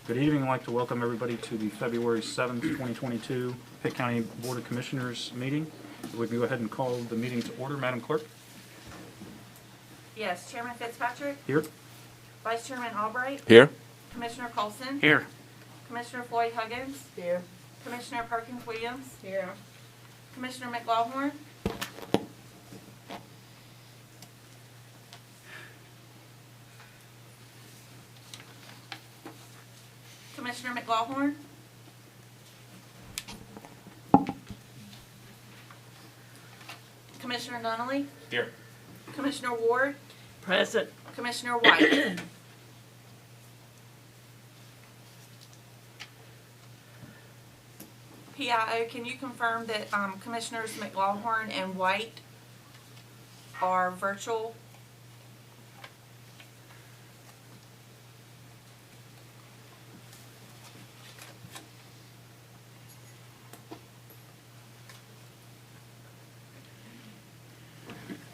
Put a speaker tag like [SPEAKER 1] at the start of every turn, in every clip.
[SPEAKER 1] Good evening. I'd like to welcome everybody to the February 7th, 2022 Pitt County Board of Commissioners meeting. Would you go ahead and call the meeting to order, Madam Clerk?
[SPEAKER 2] Yes, Chairman Fitzpatrick,
[SPEAKER 1] Here.
[SPEAKER 2] Vice Chairman Albright,
[SPEAKER 3] Here.
[SPEAKER 2] Commissioner Colson,
[SPEAKER 3] Here.
[SPEAKER 2] Commissioner Floyd Huggins,
[SPEAKER 4] Here.
[SPEAKER 2] Commissioner Perkins Williams,
[SPEAKER 4] Here.
[SPEAKER 2] Commissioner McLaughlin, Commissioner McLaughlin, Commissioner Nunley,
[SPEAKER 1] Here.
[SPEAKER 2] Commissioner Ward,
[SPEAKER 4] Present.
[SPEAKER 2] Commissioner White. PIO, can you confirm that Commissioners McLaughlin and White are virtual?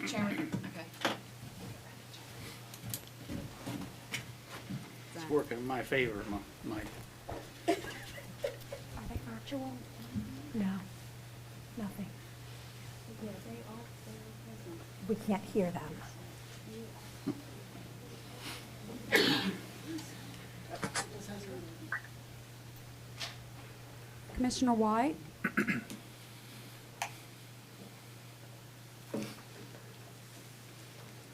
[SPEAKER 2] Chairman, okay.
[SPEAKER 3] It's working in my favor, Mike.
[SPEAKER 5] Are they virtual? No, nothing. We can't hear them. Commissioner White?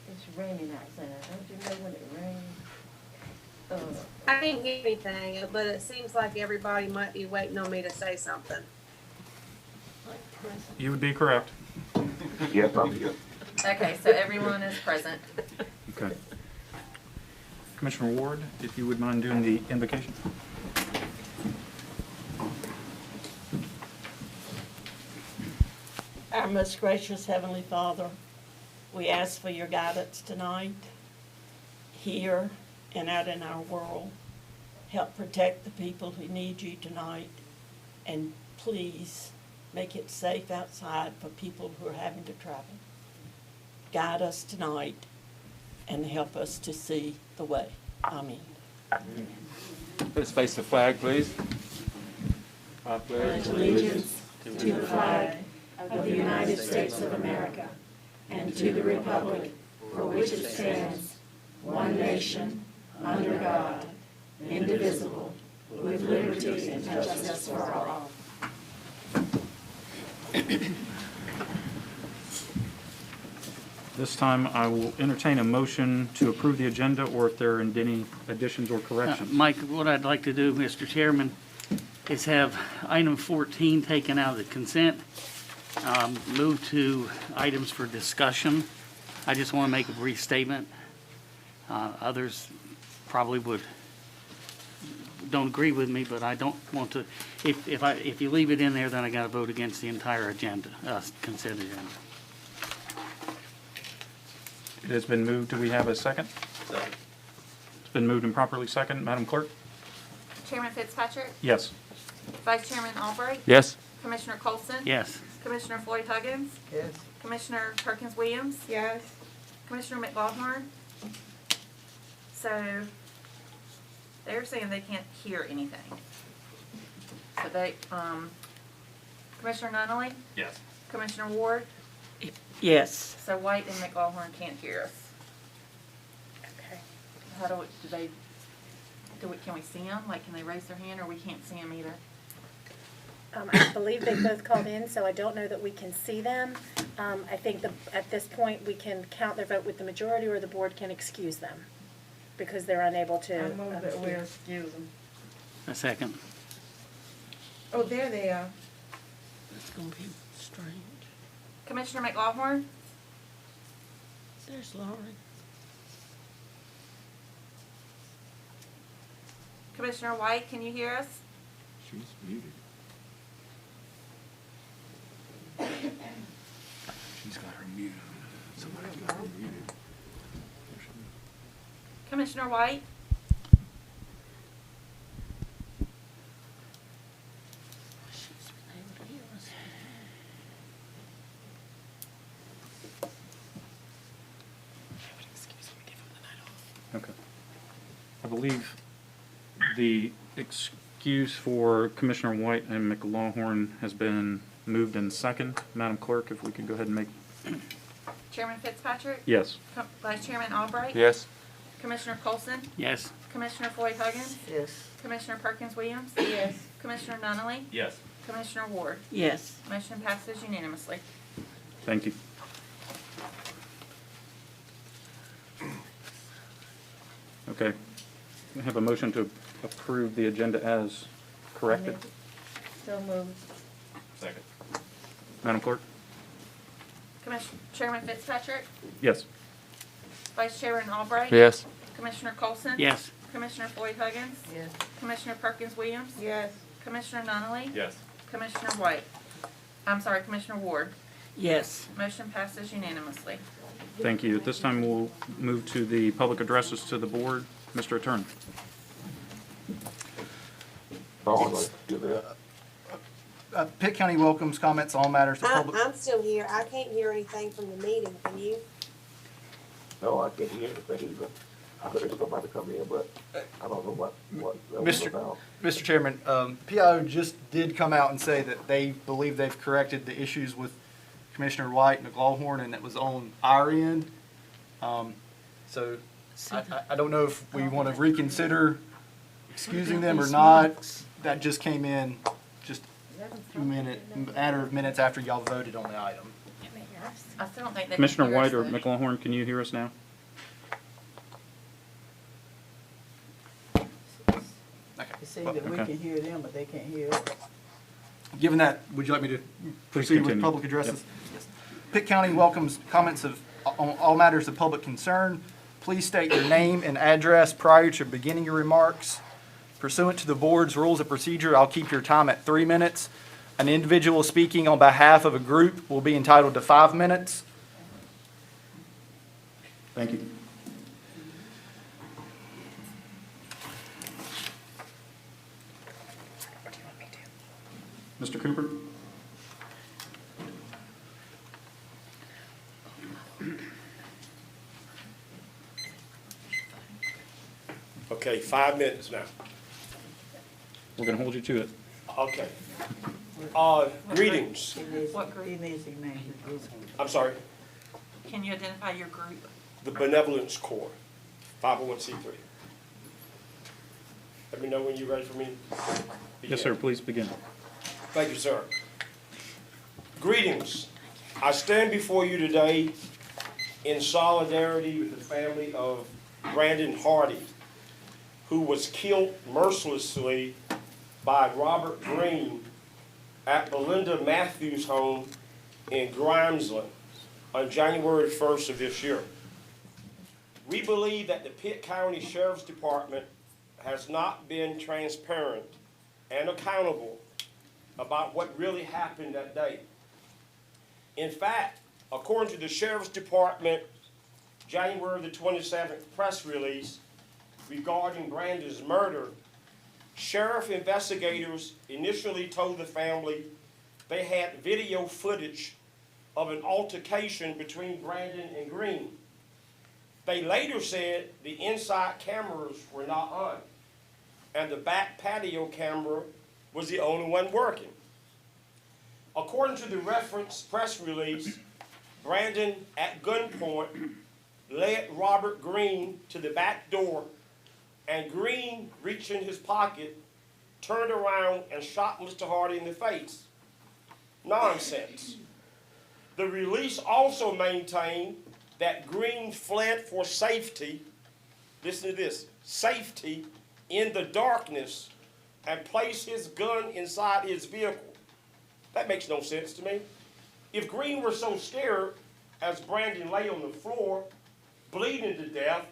[SPEAKER 4] It's raining outside. Don't you know when it rains?
[SPEAKER 6] I didn't hear anything, but it seems like everybody might be waiting on me to say something.
[SPEAKER 1] You would be correct.
[SPEAKER 7] Yes, I'm here.
[SPEAKER 2] Okay, so everyone is present.
[SPEAKER 1] Okay. Commissioner Ward, if you would mind doing the invocation.
[SPEAKER 4] Our most gracious Heavenly Father, we ask for your guidance tonight, here and out in our world. Help protect the people who need you tonight, and please make it safe outside for people who are having to travel. Guide us tonight and help us to see the way. Amen.
[SPEAKER 3] Let's face the flag, please. I pledge
[SPEAKER 4] Allegiance to the flag of the United States of America and to the republic for which it stands, one nation, under God, indivisible, with liberty and justice for all.
[SPEAKER 1] This time, I will entertain a motion to approve the agenda, or if there are any additions or corrections.
[SPEAKER 8] Mike, what I'd like to do, Mr. Chairman, is have item 14 taken out of the consent, move to items for discussion. I just want to make a brief statement. Others probably don't agree with me, but I don't want to. If you leave it in there, then I got to vote against the entire agenda, consent agenda.
[SPEAKER 1] It has been moved. Do we have a second?
[SPEAKER 3] Second.
[SPEAKER 1] It's been moved and properly second. Madam Clerk?
[SPEAKER 2] Chairman Fitzpatrick,
[SPEAKER 1] Yes.
[SPEAKER 2] Vice Chairman Albright,
[SPEAKER 3] Yes.
[SPEAKER 2] Commissioner Colson,
[SPEAKER 8] Yes.
[SPEAKER 2] Commissioner Floyd Huggins,
[SPEAKER 4] Yes.
[SPEAKER 2] Commissioner Perkins Williams,
[SPEAKER 6] Yes.
[SPEAKER 2] Commissioner McLaughlin. So they're saying they can't hear anything. So they, Commissioner Nunley,
[SPEAKER 1] Yes.
[SPEAKER 2] Commissioner Ward,
[SPEAKER 4] Yes.
[SPEAKER 2] so White and McLaughlin can't hear us.
[SPEAKER 6] Okay.
[SPEAKER 2] How can we see them? Like, can they raise their hand, or we can't see them either?
[SPEAKER 5] I believe they both called in, so I don't know that we can see them. I think at this point, we can count their vote with the majority, or the board can excuse them because they're unable to.
[SPEAKER 4] I move that we excuse them.
[SPEAKER 8] A second.
[SPEAKER 6] Oh, there they are.
[SPEAKER 4] It's gonna be strange.
[SPEAKER 2] Commissioner McLaughlin,
[SPEAKER 4] There's Lauren.
[SPEAKER 2] Commissioner White, can you hear us?
[SPEAKER 3] She's muted. She's got her muted. Somebody's got her muted.
[SPEAKER 2] Commissioner White,
[SPEAKER 4] She's been able to hear us.
[SPEAKER 1] Okay. I believe the excuse for Commissioner White and McLaughlin has been moved in second. Madam Clerk, if we could go ahead and make,
[SPEAKER 2] Chairman Fitzpatrick,
[SPEAKER 1] yes.
[SPEAKER 2] Vice Chairman Albright.
[SPEAKER 3] Yes.
[SPEAKER 2] Commissioner Colson,
[SPEAKER 8] Yes.
[SPEAKER 2] Commissioner Floyd Huggins,
[SPEAKER 4] Yes.
[SPEAKER 2] Commissioner Perkins Williams. Yes. Commissioner Nunley,
[SPEAKER 3] Yes.
[SPEAKER 2] Commissioner Ward.
[SPEAKER 4] Yes.
[SPEAKER 2] Motion passes unanimously.
[SPEAKER 1] Thank you. Okay. We have a motion to approve the agenda as corrected.
[SPEAKER 4] So moved.
[SPEAKER 3] Second.
[SPEAKER 1] Madam Clerk?
[SPEAKER 2] Chairman Fitzpatrick,
[SPEAKER 1] Yes.
[SPEAKER 2] Vice Chairman Albright.
[SPEAKER 3] Yes.
[SPEAKER 2] Commissioner Colson.
[SPEAKER 8] Yes.
[SPEAKER 2] Commissioner Floyd Huggins,
[SPEAKER 4] Yes.
[SPEAKER 2] Commissioner Perkins Williams.
[SPEAKER 4] Yes.
[SPEAKER 2] Commissioner Nunley,
[SPEAKER 3] Yes.
[SPEAKER 2] Commissioner White. I'm sorry, Commissioner Ward.
[SPEAKER 4] Yes.
[SPEAKER 2] Motion passes unanimously.
[SPEAKER 1] Thank you. At this time, we'll move to the public addresses to the board. Mr. Attorney.
[SPEAKER 7] Oh, I'd like to do that.
[SPEAKER 9] Pitt County welcomes comments on all matters of public.
[SPEAKER 6] I'm still here. I can't hear anything from the meeting. Can you?
[SPEAKER 7] No, I can't hear anything either. I heard somebody come in, but I don't know what that was
[SPEAKER 9] Mr.
[SPEAKER 7] about.
[SPEAKER 9] Mr. Chairman, PIO just did come out and say that they believe they've corrected the issues with Commissioner White and McLaughlin, and it was on our end. So I don't know if we want to reconsider excusing them or not. That just came in just a matter of minutes after y'all voted on the item.
[SPEAKER 2] I still don't think they can
[SPEAKER 1] Commissioner
[SPEAKER 2] hear us,
[SPEAKER 1] White or
[SPEAKER 2] though.
[SPEAKER 1] McLaughlin, can you hear us now?
[SPEAKER 10] They say that we
[SPEAKER 1] Okay.
[SPEAKER 10] can hear them, but they can't hear us.
[SPEAKER 9] Given that, would you like me to proceed with
[SPEAKER 1] continue.
[SPEAKER 9] public addresses? Yes. Pitt County welcomes comments on all matters of public concern. Please state your name and address prior to beginning your remarks. Pursuant to the board's rules of procedure, I'll keep your time at 3 minutes. An individual speaking on behalf of a group will be entitled to 5 minutes.
[SPEAKER 1] Thank you. Mr. Cooper?
[SPEAKER 11] Okay, 5 minutes now.
[SPEAKER 1] We're going to hold you to it.
[SPEAKER 11] Okay. Greetings.
[SPEAKER 2] What group?
[SPEAKER 10] He needs his name.
[SPEAKER 11] I'm sorry.
[SPEAKER 2] Can you identify your group?
[SPEAKER 11] The Benevolence Corps, 501c3. Let me know when you're ready for me. to
[SPEAKER 1] Yes, sir.
[SPEAKER 11] begin.
[SPEAKER 1] Please begin.
[SPEAKER 11] Thank you, sir. Greetings. I stand before you today in solidarity with the family of Brandon Hardy, who was killed mercilessly by Robert Green at Belinda Matthews' home in Grimesland on January 1st of this year. We believe that the Pitt County Sheriff's Department has not been transparent and accountable about what really happened that day. In fact, according to the Sheriff's Department January the 27th press release regarding Brandon's murder, sheriff investigators initially told the family they had video footage of an altercation between Brandon and Green. They later said the inside cameras were not on, and the back patio camera was the only one working. According to the reference press release, Brandon, at gunpoint, led Robert Green to the back door, and Green, reaching his pocket, turned around and shot Mr. Hardy in the face. Nonsense. The release also maintained that Green fled for safety, listen to this, safety in the darkness, and placed his gun inside his vehicle. That makes no sense to me. If Green were so scared, as Brandon lay on the floor, bleeding to death,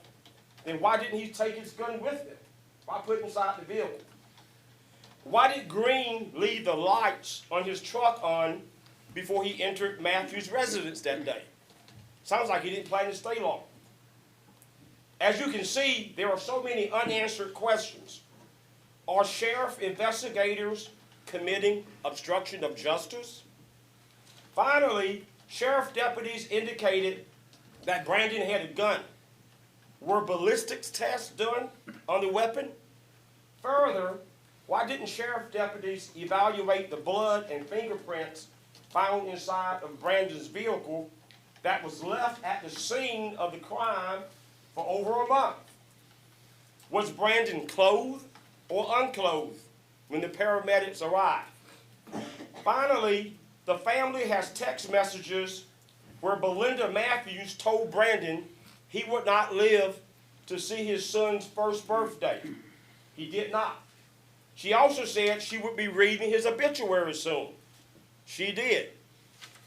[SPEAKER 11] then why didn't he take his gun with him? Why put it inside the vehicle? Why did Green leave the lights on his truck on before he entered Matthews' residence that day? Sounds like he didn't plan to stay long. As you can see, there are so many unanswered questions. Are sheriff investigators committing obstruction of justice? Finally, sheriff deputies indicated that Brandon had a gun. Were ballistics tests done on the weapon? Further, why didn't sheriff deputies evaluate the blood and fingerprints found inside of Brandon's vehicle that was left at the scene of the crime for over a month? Was Brandon clothed or unclothed when the paramedics arrived? Finally, the family has text messages where Belinda Matthews told Brandon he would not live to see his son's first birthday. He did not. She also said she would be reading his obituary soon. She did.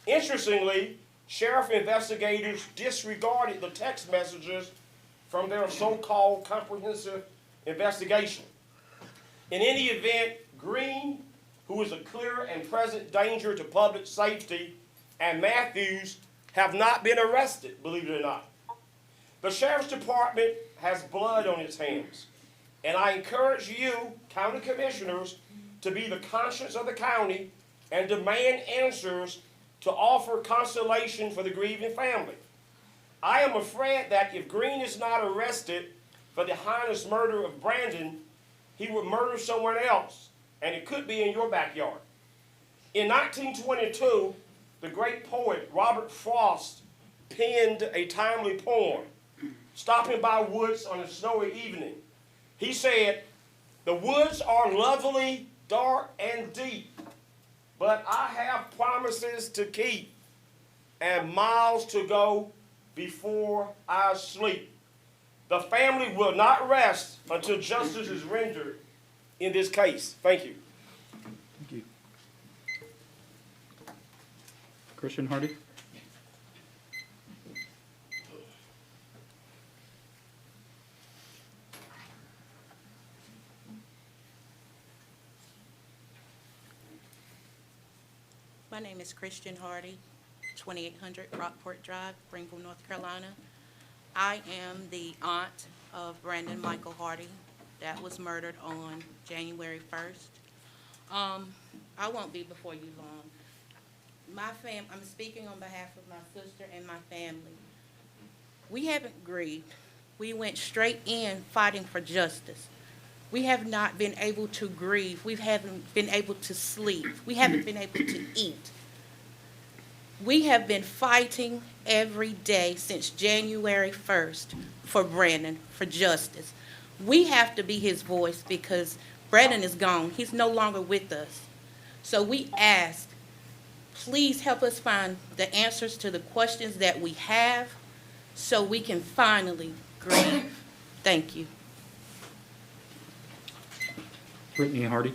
[SPEAKER 11] Interestingly, sheriff investigators disregarded the text messages from their so-called comprehensive investigation. In any event, Green, who is a clear and present danger to public safety, and Matthews have not been arrested, believe it or not. The sheriff's department has blood on its hands, and I encourage you, county commissioners, to be the conscience of the county and demand answers to offer consolation for the grieving family. I am afraid that if Green is not arrested for the heinous murder of Brandon, he would murder someone else, and it could be in your backyard. In 1922, the great poet Robert Frost penned a timely poem, Stopping by Woods on a Snowy Evening. He said, "The woods are lovely, dark, and deep, but I have promises to keep and miles to go before I sleep. The family will not rest until justice is rendered in this case." Thank you.
[SPEAKER 1] Thank you. Christian Hardy?
[SPEAKER 12] My name is Christian Hardy, 2800 Rockport Drive, Greenville, North Carolina. I am the aunt of Brandon Michael Hardy that was murdered on January 1st. I won't be before you long. I'm speaking on behalf of my sister and my family. We haven't grieved. We went straight in fighting for justice. We have not been able to grieve. We haven't been able to sleep. We haven't been able to eat. We have been fighting every day since January 1st for Brandon, for justice. We have to be his voice because Brandon is gone. He's no longer with us. So we ask, please help us find the answers to the questions that we have so we can finally grieve. Thank you.
[SPEAKER 1] Brittany Hardy?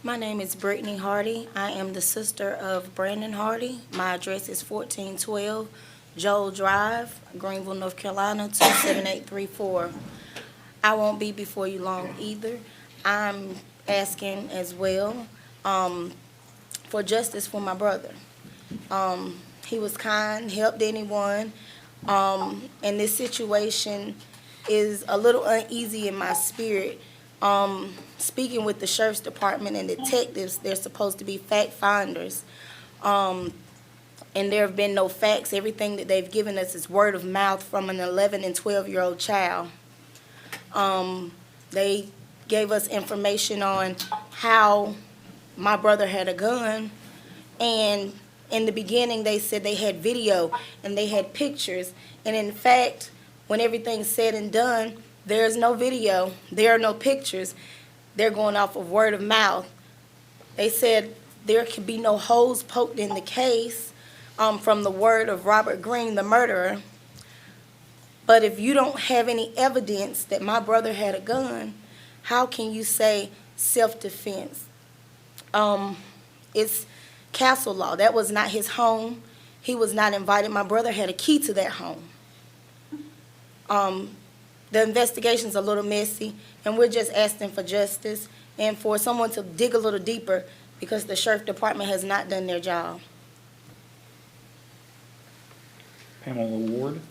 [SPEAKER 13] My name is Brittany Hardy. I am the sister of Brandon Hardy. My address is 1412 Joel Drive, Greenville, North Carolina, 27834. I won't be before you long either. I'm asking as well for justice for my brother. He was kind, helped anyone, and this situation is a little uneasy in my spirit. Speaking with the sheriff's department and detectives, they're supposed to be fact finders, and there have been no facts. Everything that they've given us is word of mouth from an 11 and 12-year-old child. They gave us information on how my brother had a gun, and in the beginning they said they had video and they had pictures, and in fact, when everything's said and done, there's no video, there are no pictures. They're going off of word of mouth. They said there could be no holes poked in the case from the word of Robert Green, the murderer. But if you don't have any evidence that my brother had a gun, how can you say self-defense? It's castle law. That was not his home. He was not invited. My brother had a key to that home. The investigation's a little messy, and we're just asking for justice and for someone to dig a little deeper because the sheriff department has not done their job.
[SPEAKER 1] Pamela Ward.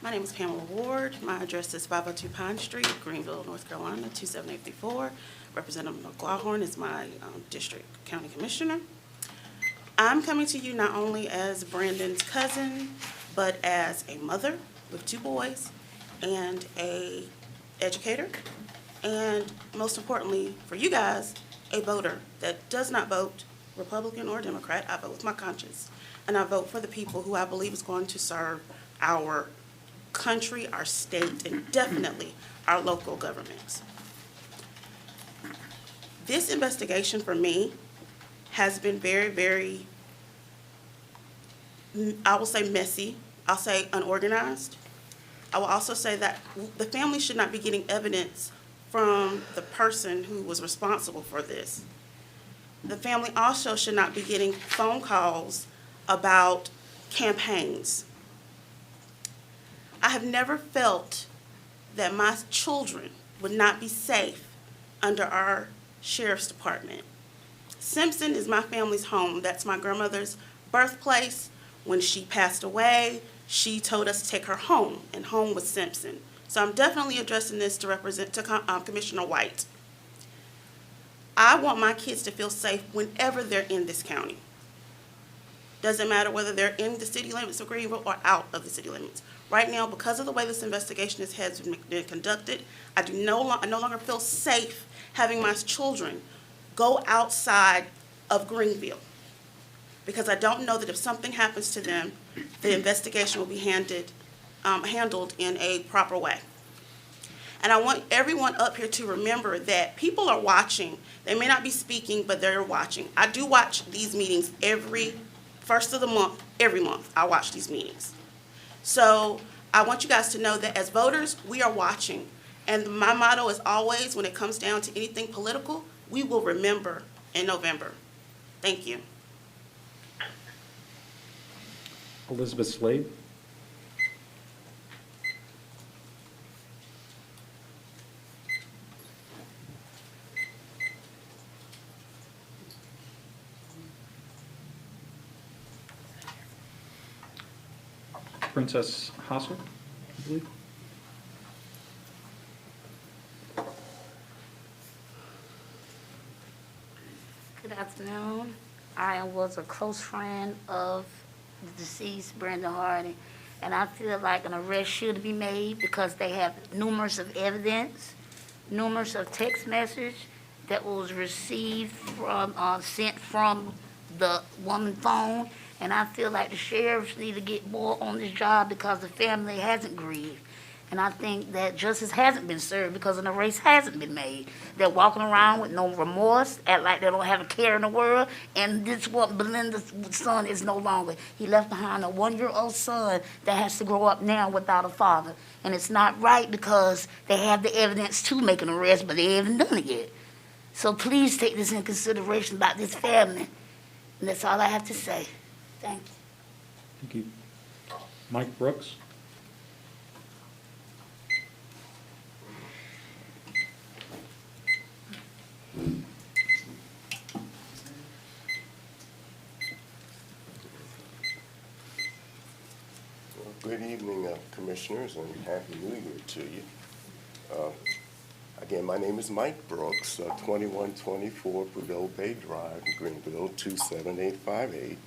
[SPEAKER 14] My name is Pamela Ward. My address is 502 Pine Street, Greenville, North Carolina, 27834. Representative McLaughlin is my district county commissioner. I'm coming to you not only as Brandon's cousin, but as a mother with 2 boys and a educator, and most importantly for you guys, a voter that does not vote Republican or Democrat. I vote with my conscience, and I vote for the people who I believe is going to serve our country, our state, and definitely our local governments. This investigation for me has been very, very, I will say messy. I'll say unorganized. I will also say that the family should not be getting evidence from the person who was responsible for this. The family also should not be getting phone calls about campaigns. I have never felt that my children would not be safe under our sheriff's department. Simpson is my family's home. That's my grandmother's birthplace. When she passed away, she told us to take her home, and home was Simpson. So I'm definitely addressing this to Commissioner White. I want my kids to feel safe whenever they're in this county. Doesn't matter whether they're in the city limits of Greenville or out of the city limits. Right now, because of the way this investigation has been conducted, I no longer feel safe having my children go outside of Greenville, because I don't know that if something happens to them, the investigation will be handled in a proper way. And I want everyone up here to remember that people are watching. They may not be speaking, but they're watching. I do watch these meetings every first of the month, every month. I watch these meetings. So I want you guys to know that as voters, we are watching. And my motto is always, when it comes down to anything political, we will remember in November. Thank you.
[SPEAKER 1] Elizabeth Slade. Princess Hassel, I believe.
[SPEAKER 15] Good afternoon. I was a close friend of the deceased Brandon Hardy, and I feel like an arrest should be made because they have numerous of evidence, numerous of text message that was received from, sent from the woman's phone, and I feel like the sheriffs need to get more on this job because the family hasn't grieved. And I think that justice hasn't been served because an arrest hasn't been made. They're walking around with no remorse, act like they don't have a care in the world, and this what Belinda's son is no longer. He left behind a 1-year-old son that has to grow up now without a father. And it's not right because they have the evidence to make an arrest, but they haven't done it yet. So please take this in consideration about this family. And that's all I have to say. Thank you.
[SPEAKER 1] Thank you. Mike Brooks.
[SPEAKER 16] Good evening, Commissioners, and Happy New Year to you. Again, my name is Mike Brooks, 2124 Prudhoe Bay Drive, Greenville, 27858.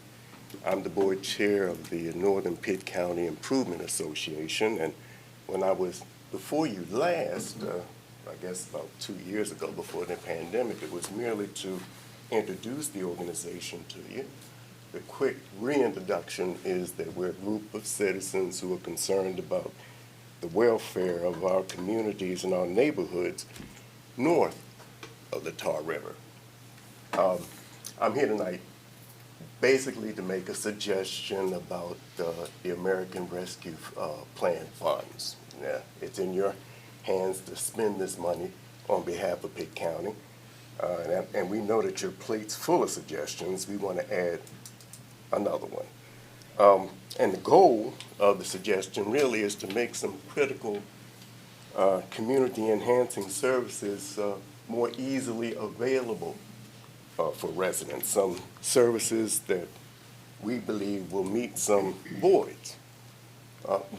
[SPEAKER 16] I'm the board chair of the Northern Pitt County Improvement Association, and when I was before you last, I guess about 2 years ago before the pandemic, it was merely to introduce the organization to you. The quick reintroduction is that we're a group of citizens who are concerned about the welfare of our communities and our neighborhoods north of the Tar River. I'm here tonight basically to make a suggestion about the American Rescue Plan funds. Now, it's in your hands to spend this money on behalf of Pitt County. And we know that your plate's full of suggestions. We want to add another one. And the goal of the suggestion really is to make some critical community-enhancing services more easily available for residents. Some services that we believe will meet some voids.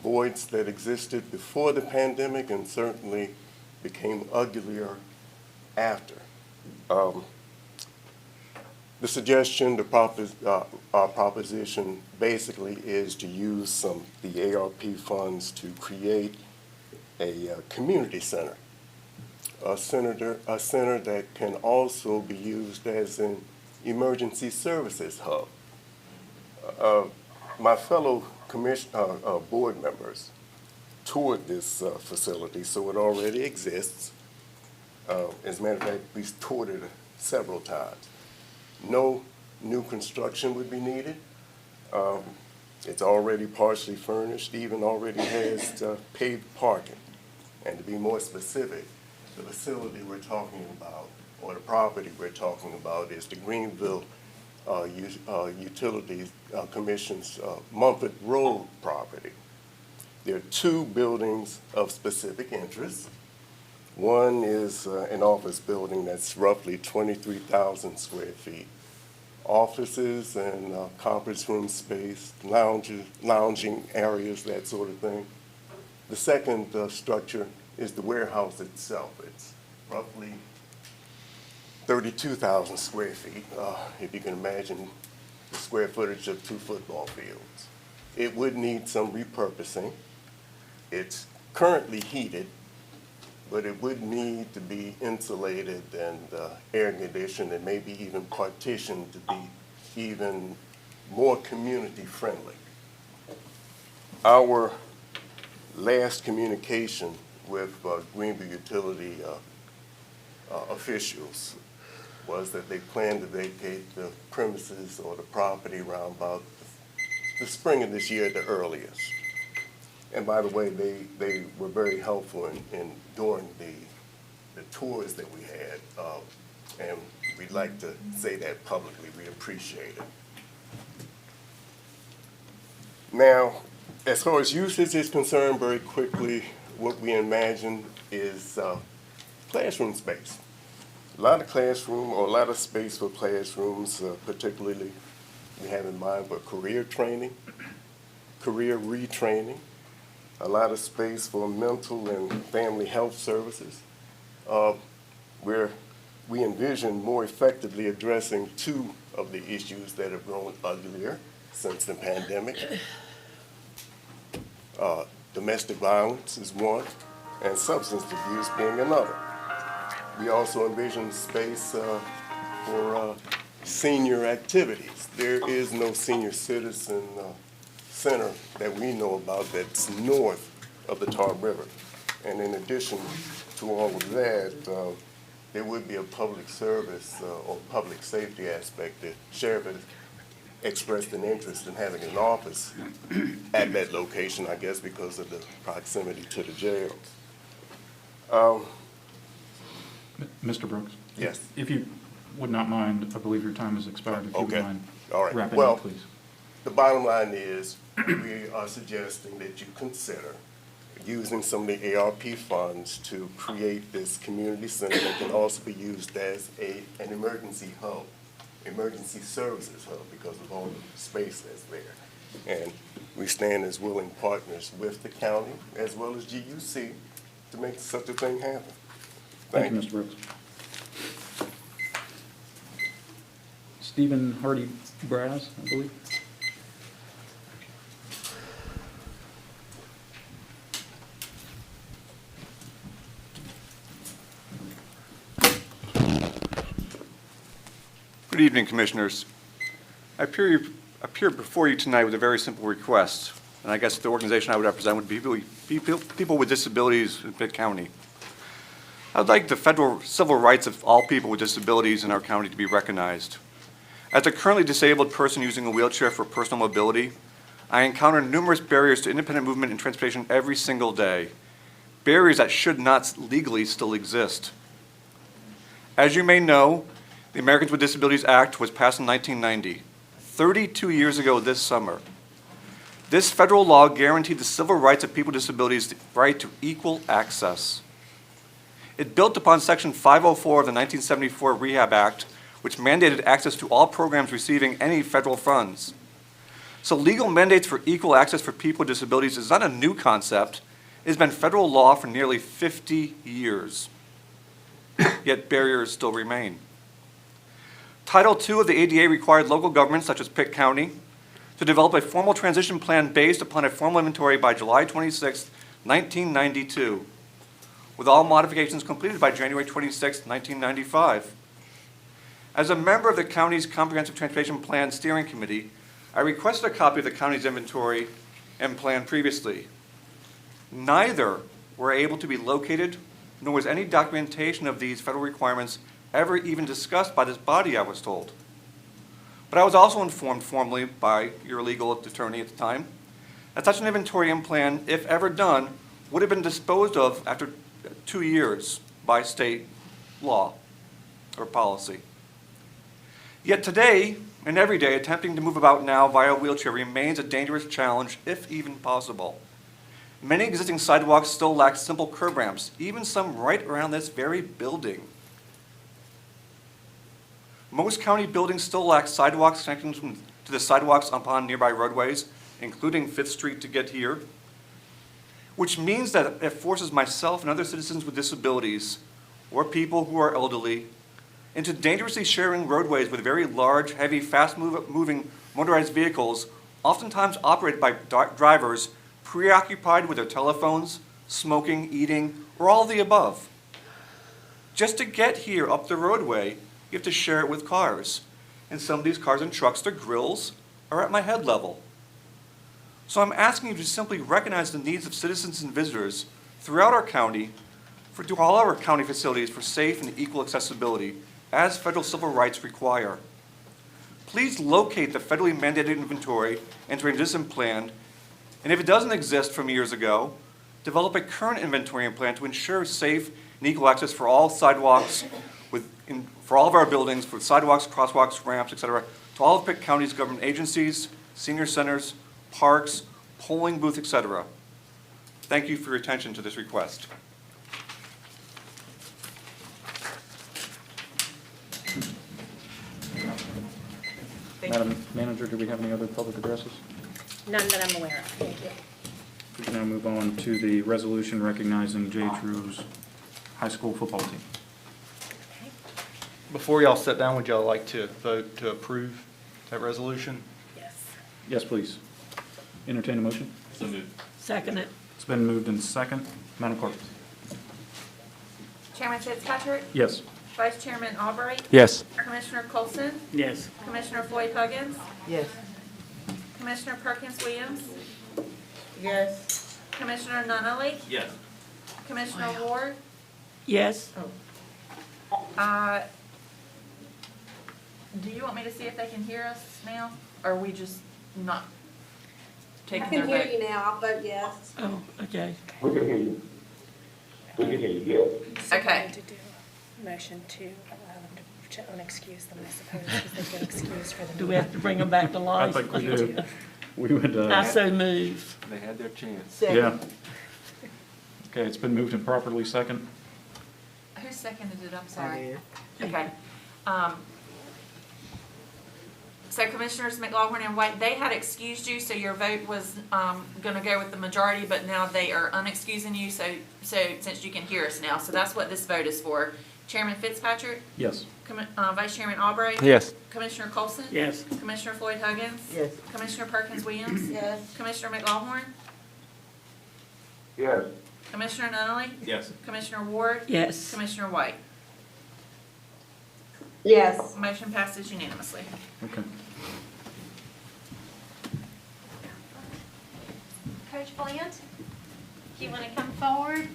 [SPEAKER 16] Voids that existed before the pandemic and certainly became uglier after. The suggestion, our proposition basically is to use the ARP funds to create a community center. A center that can also be used as an emergency services hub. My fellow board members toured this facility, so it already exists. As a matter of fact, we've toured it several times. No new construction would be needed. It's already partially furnished, even already has paved parking. And to be more specific, the facility we're talking about, or the property we're talking about, is the Greenville Utilities Commission's Mumford Road property. There are two buildings of specific interest. One is an office building that's roughly 23,000 square feet. Offices and conference room space, lounging areas, that sort of thing. The second structure is the warehouse itself. It's roughly 32,000 square feet, if you can imagine the square footage of 2 football fields. It would need some repurposing. It's currently heated, but it would need to be insulated and air conditioned and maybe even partitioned to be even more community friendly. Our last communication with Greenville Utility officials was that they plan to vacate the premises or the property around about the spring of this year at the earliest. And by the way, they were very helpful in during the tours that we had, and we'd like to say that publicly. We appreciate it. Now, as far as usage is concerned, very quickly, what we imagine is classroom space. A lot of classroom, or a lot of space for classrooms, particularly we have in mind for career training, career retraining, a lot of space for mental and family health services, where we envision more effectively addressing two of the issues that have grown uglier since the pandemic. Domestic violence is one, and substance abuse being another. We also envision space for senior activities. There is no senior citizen center that we know about that's north of the Tar River. And in addition to all of that, there would be a public service or public safety aspect. The sheriff has expressed an interest in having an office at that location, I guess because of the proximity to the jails.
[SPEAKER 1] Mr. Brooks?
[SPEAKER 16] Yes.
[SPEAKER 1] If you would not mind, I believe your time has expired. If you would
[SPEAKER 16] Okay.
[SPEAKER 1] mind
[SPEAKER 16] All right.
[SPEAKER 1] wrapping
[SPEAKER 16] Well,
[SPEAKER 1] up, please.
[SPEAKER 16] The bottom line is we are suggesting that you consider using some of the ARP funds to create this community center that can also be used as an emergency hub, emergency services hub, because of all the space that's there. And we stand as willing partners with the county as well as GUC to make such a thing happen.
[SPEAKER 1] Thank you, Mr. Brooks. Stephen Hardy Braz, I believe.
[SPEAKER 17] Good evening, Commissioners. I appear before you tonight with a very simple request, and I guess the organization I would represent would be people with disabilities in Pitt County. I'd like the federal civil rights of all people with disabilities in our county to be recognized. As a currently disabled person using a wheelchair for personal mobility, I encounter numerous barriers to independent movement and transportation every single day, barriers that should not legally still exist. As you may know, the Americans with Disabilities Act was passed in 1990, 32 years ago this summer. This federal law guaranteed the civil rights of people with disabilities the right to equal access. It built upon Section 504 of the 1974 Rehab Act, which mandated access to all programs receiving any federal funds. So legal mandates for equal access for people with disabilities is not a new concept. It has been federal law for nearly 50 years. Yet barriers still remain. Title II of the ADA required local governments, such as Pitt County, to develop a formal transition plan based upon a formal inventory by July 26, 1992, with all modifications completed by January 26, 1995. As a member of the county's Comprehensive Transportation Plan Steering Committee, I requested a copy of the county's inventory and plan previously. Neither were able to be located, nor was any documentation of these federal requirements ever even discussed by this body, I was told. But I was also informed formally by your legal attorney at the time that such an inventory and plan, if ever done, would have been disposed of after 2 years by state law or policy. Yet today, and every day, attempting to move about now via wheelchair remains a dangerous challenge, if even possible. Many existing sidewalks still lack simple curb ramps, even some right around this very building. Most county buildings still lack sidewalks connecting to the sidewalks upon nearby roadways, including 5th Street to get here, which means that it forces myself and other citizens with disabilities or people who are elderly into dangerously sharing roadways with very large, heavy, fast-moving motorized vehicles, oftentimes operated by drivers preoccupied with their telephones, smoking, eating, or all of the above. Just to get here up the roadway, you have to share it with cars. And some of these cars and trucks, their grills are at my head level. So I'm asking you to simply recognize the needs of citizens and visitors throughout our county, to all our county facilities for safe and equal accessibility, as federal civil rights require. Please locate the federally mandated inventory and transition plan, and if it doesn't exist from years ago, develop a current inventory and plan to ensure safe and equal access for all sidewalks, for all of our buildings, for sidewalks, crosswalks, ramps, etc., to all of Pitt County's government agencies, senior centers, parks, polling booths, etc. Thank you for your attention to this request.
[SPEAKER 1] Madam Manager, do we have any other public addresses?
[SPEAKER 5] None that I'm aware of, thank you.
[SPEAKER 1] We can now move on to the resolution recognizing J. True's high school football team.
[SPEAKER 9] Before y'all sit down, would y'all like to vote to approve that resolution?
[SPEAKER 5] Yes.
[SPEAKER 1] Yes, please. Entertain a motion.
[SPEAKER 3] So moved.
[SPEAKER 4] Second it.
[SPEAKER 1] It's been moved in second. Madam Clerk.
[SPEAKER 2] Chairman Fitzpatrick?
[SPEAKER 1] Yes.
[SPEAKER 2] Vice Chairman Albright?
[SPEAKER 3] Yes.
[SPEAKER 2] Commissioner Colson?
[SPEAKER 8] Yes.
[SPEAKER 2] Commissioner Floyd Huggins?
[SPEAKER 10] Yes.
[SPEAKER 2] Commissioner Perkins Williams?
[SPEAKER 10] Yes.
[SPEAKER 2] Commissioner Nunley?
[SPEAKER 3] Yes.
[SPEAKER 2] Commissioner Ward?
[SPEAKER 4] Yes.
[SPEAKER 2] Do you want me to see if they can hear us now? Or are we just not
[SPEAKER 6] I
[SPEAKER 2] taking
[SPEAKER 6] can
[SPEAKER 2] their
[SPEAKER 6] hear
[SPEAKER 2] vote?
[SPEAKER 6] you now, I'll vote yes.
[SPEAKER 4] Oh, okay.
[SPEAKER 7] We can hear you. We can hear you, yes.
[SPEAKER 5] So we
[SPEAKER 2] Okay.
[SPEAKER 5] need to do a motion to allow them to unexcuse them, I suppose, because they've been excused for the.
[SPEAKER 4] Do we have to bring them back to
[SPEAKER 1] I
[SPEAKER 4] life?
[SPEAKER 1] think we do. We would,
[SPEAKER 4] I so move.
[SPEAKER 3] They had their chance.
[SPEAKER 10] Second.
[SPEAKER 1] yeah. Okay, it's been moved and properly second.
[SPEAKER 2] Who seconded it? I'm
[SPEAKER 10] I
[SPEAKER 2] sorry.
[SPEAKER 10] did.
[SPEAKER 2] Okay. So Commissioners McLaughlin and White, they had excused you, so your vote was gonna go with the majority, but now they are unexcusing you, so since you can hear us now. So that's what this vote is for. Chairman Fitzpatrick?
[SPEAKER 1] Yes.
[SPEAKER 2] Vice Chairman Albright?
[SPEAKER 3] Yes.
[SPEAKER 2] Commissioner Colson?
[SPEAKER 8] Yes.
[SPEAKER 2] Commissioner Floyd Huggins?
[SPEAKER 10] Yes.
[SPEAKER 2] Commissioner Perkins Williams?
[SPEAKER 10] Yes.
[SPEAKER 2] Commissioner McLaughlin?
[SPEAKER 7] Yes.
[SPEAKER 2] Commissioner Nunley?
[SPEAKER 3] Yes.
[SPEAKER 2] Commissioner Ward?
[SPEAKER 4] Yes.
[SPEAKER 2] Commissioner White?
[SPEAKER 6] Yes.
[SPEAKER 2] Motion passes unanimously.
[SPEAKER 1] Okay.
[SPEAKER 18] Coach Bland, you want to come forward?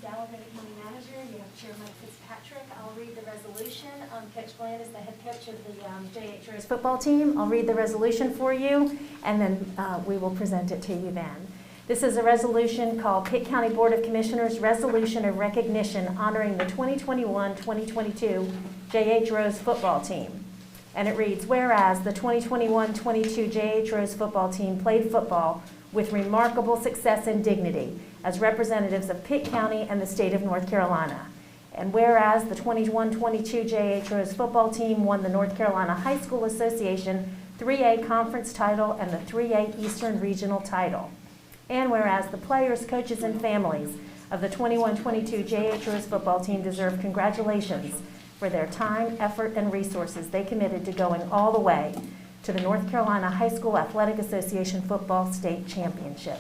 [SPEAKER 5] Gallagher, the county manager. You have Chair Mike Fitzpatrick. I'll read the resolution. Coach Bland is the head coach of the JH Rose football team. I'll read the resolution for you, and then we will present it to you then. This is a resolution called Pitt County Board of Commissioners Resolution of Recognition honoring the 2021-2022 JH Rose football team. And it reads, whereas the 2021-22 JH Rose football team played football with remarkable success and dignity as representatives of Pitt County and the state of North Carolina. And whereas the 21-22 JH Rose football team won the North Carolina High School Association 3A conference title and the 3A Eastern Regional title. And whereas the players, coaches, and families of the 21-22 JH Rose football team deserve congratulations for their time, effort, and resources they committed to going all the way to the North Carolina High School Athletic Association Football State Championship.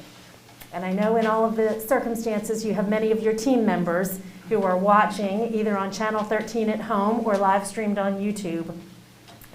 [SPEAKER 5] And I know in all of the circumstances you have many of your team members who are watching either on Channel 13 at home or live streamed on YouTube.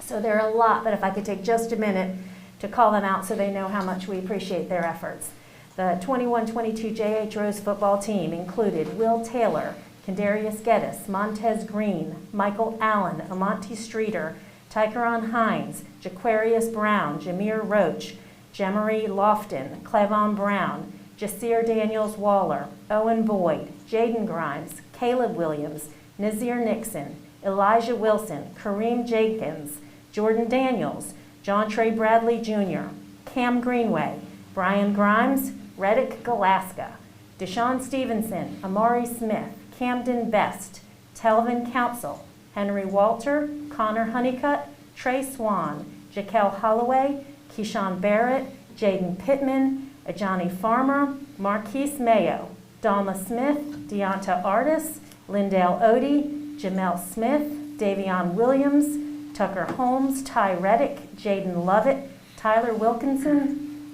[SPEAKER 5] So there are a lot, but if I could take just a minute to call them out so they know how much we appreciate their efforts. The 21-22 JH Rose football team included Will Taylor, Kendarius Geddes, Montez Green, Michael Allen, Amonte Streeter, Tykeron Hines, Jaquarius Brown, Jameer Roach, Jemery Lofton, Clevon Brown, Jasir Daniels Waller, Owen Boyd, Jaden Grimes, Caleb Williams, Nazir Nixon, Elijah Wilson, Kareem Jenkins, Jordan Daniels, John Trey Bradley Jr., Cam Greenway, Brian Grimes, Reddick Galaska, Deshaun Stevenson, Amari Smith, Camden Best, Telvin Council, Henry Walter, Connor Honeycutt, Trey Swan, Jaquel Holloway, Keyshawn Barrett, Jaden Pittman, Ajani Farmer, Marquise Mayo, Dalma Smith, Deonta Artis, Lindale Odie, Jamel Smith, Davion Williams, Tucker Holmes, Ty Reddick, Jaden Lovett, Tyler Wilkerson,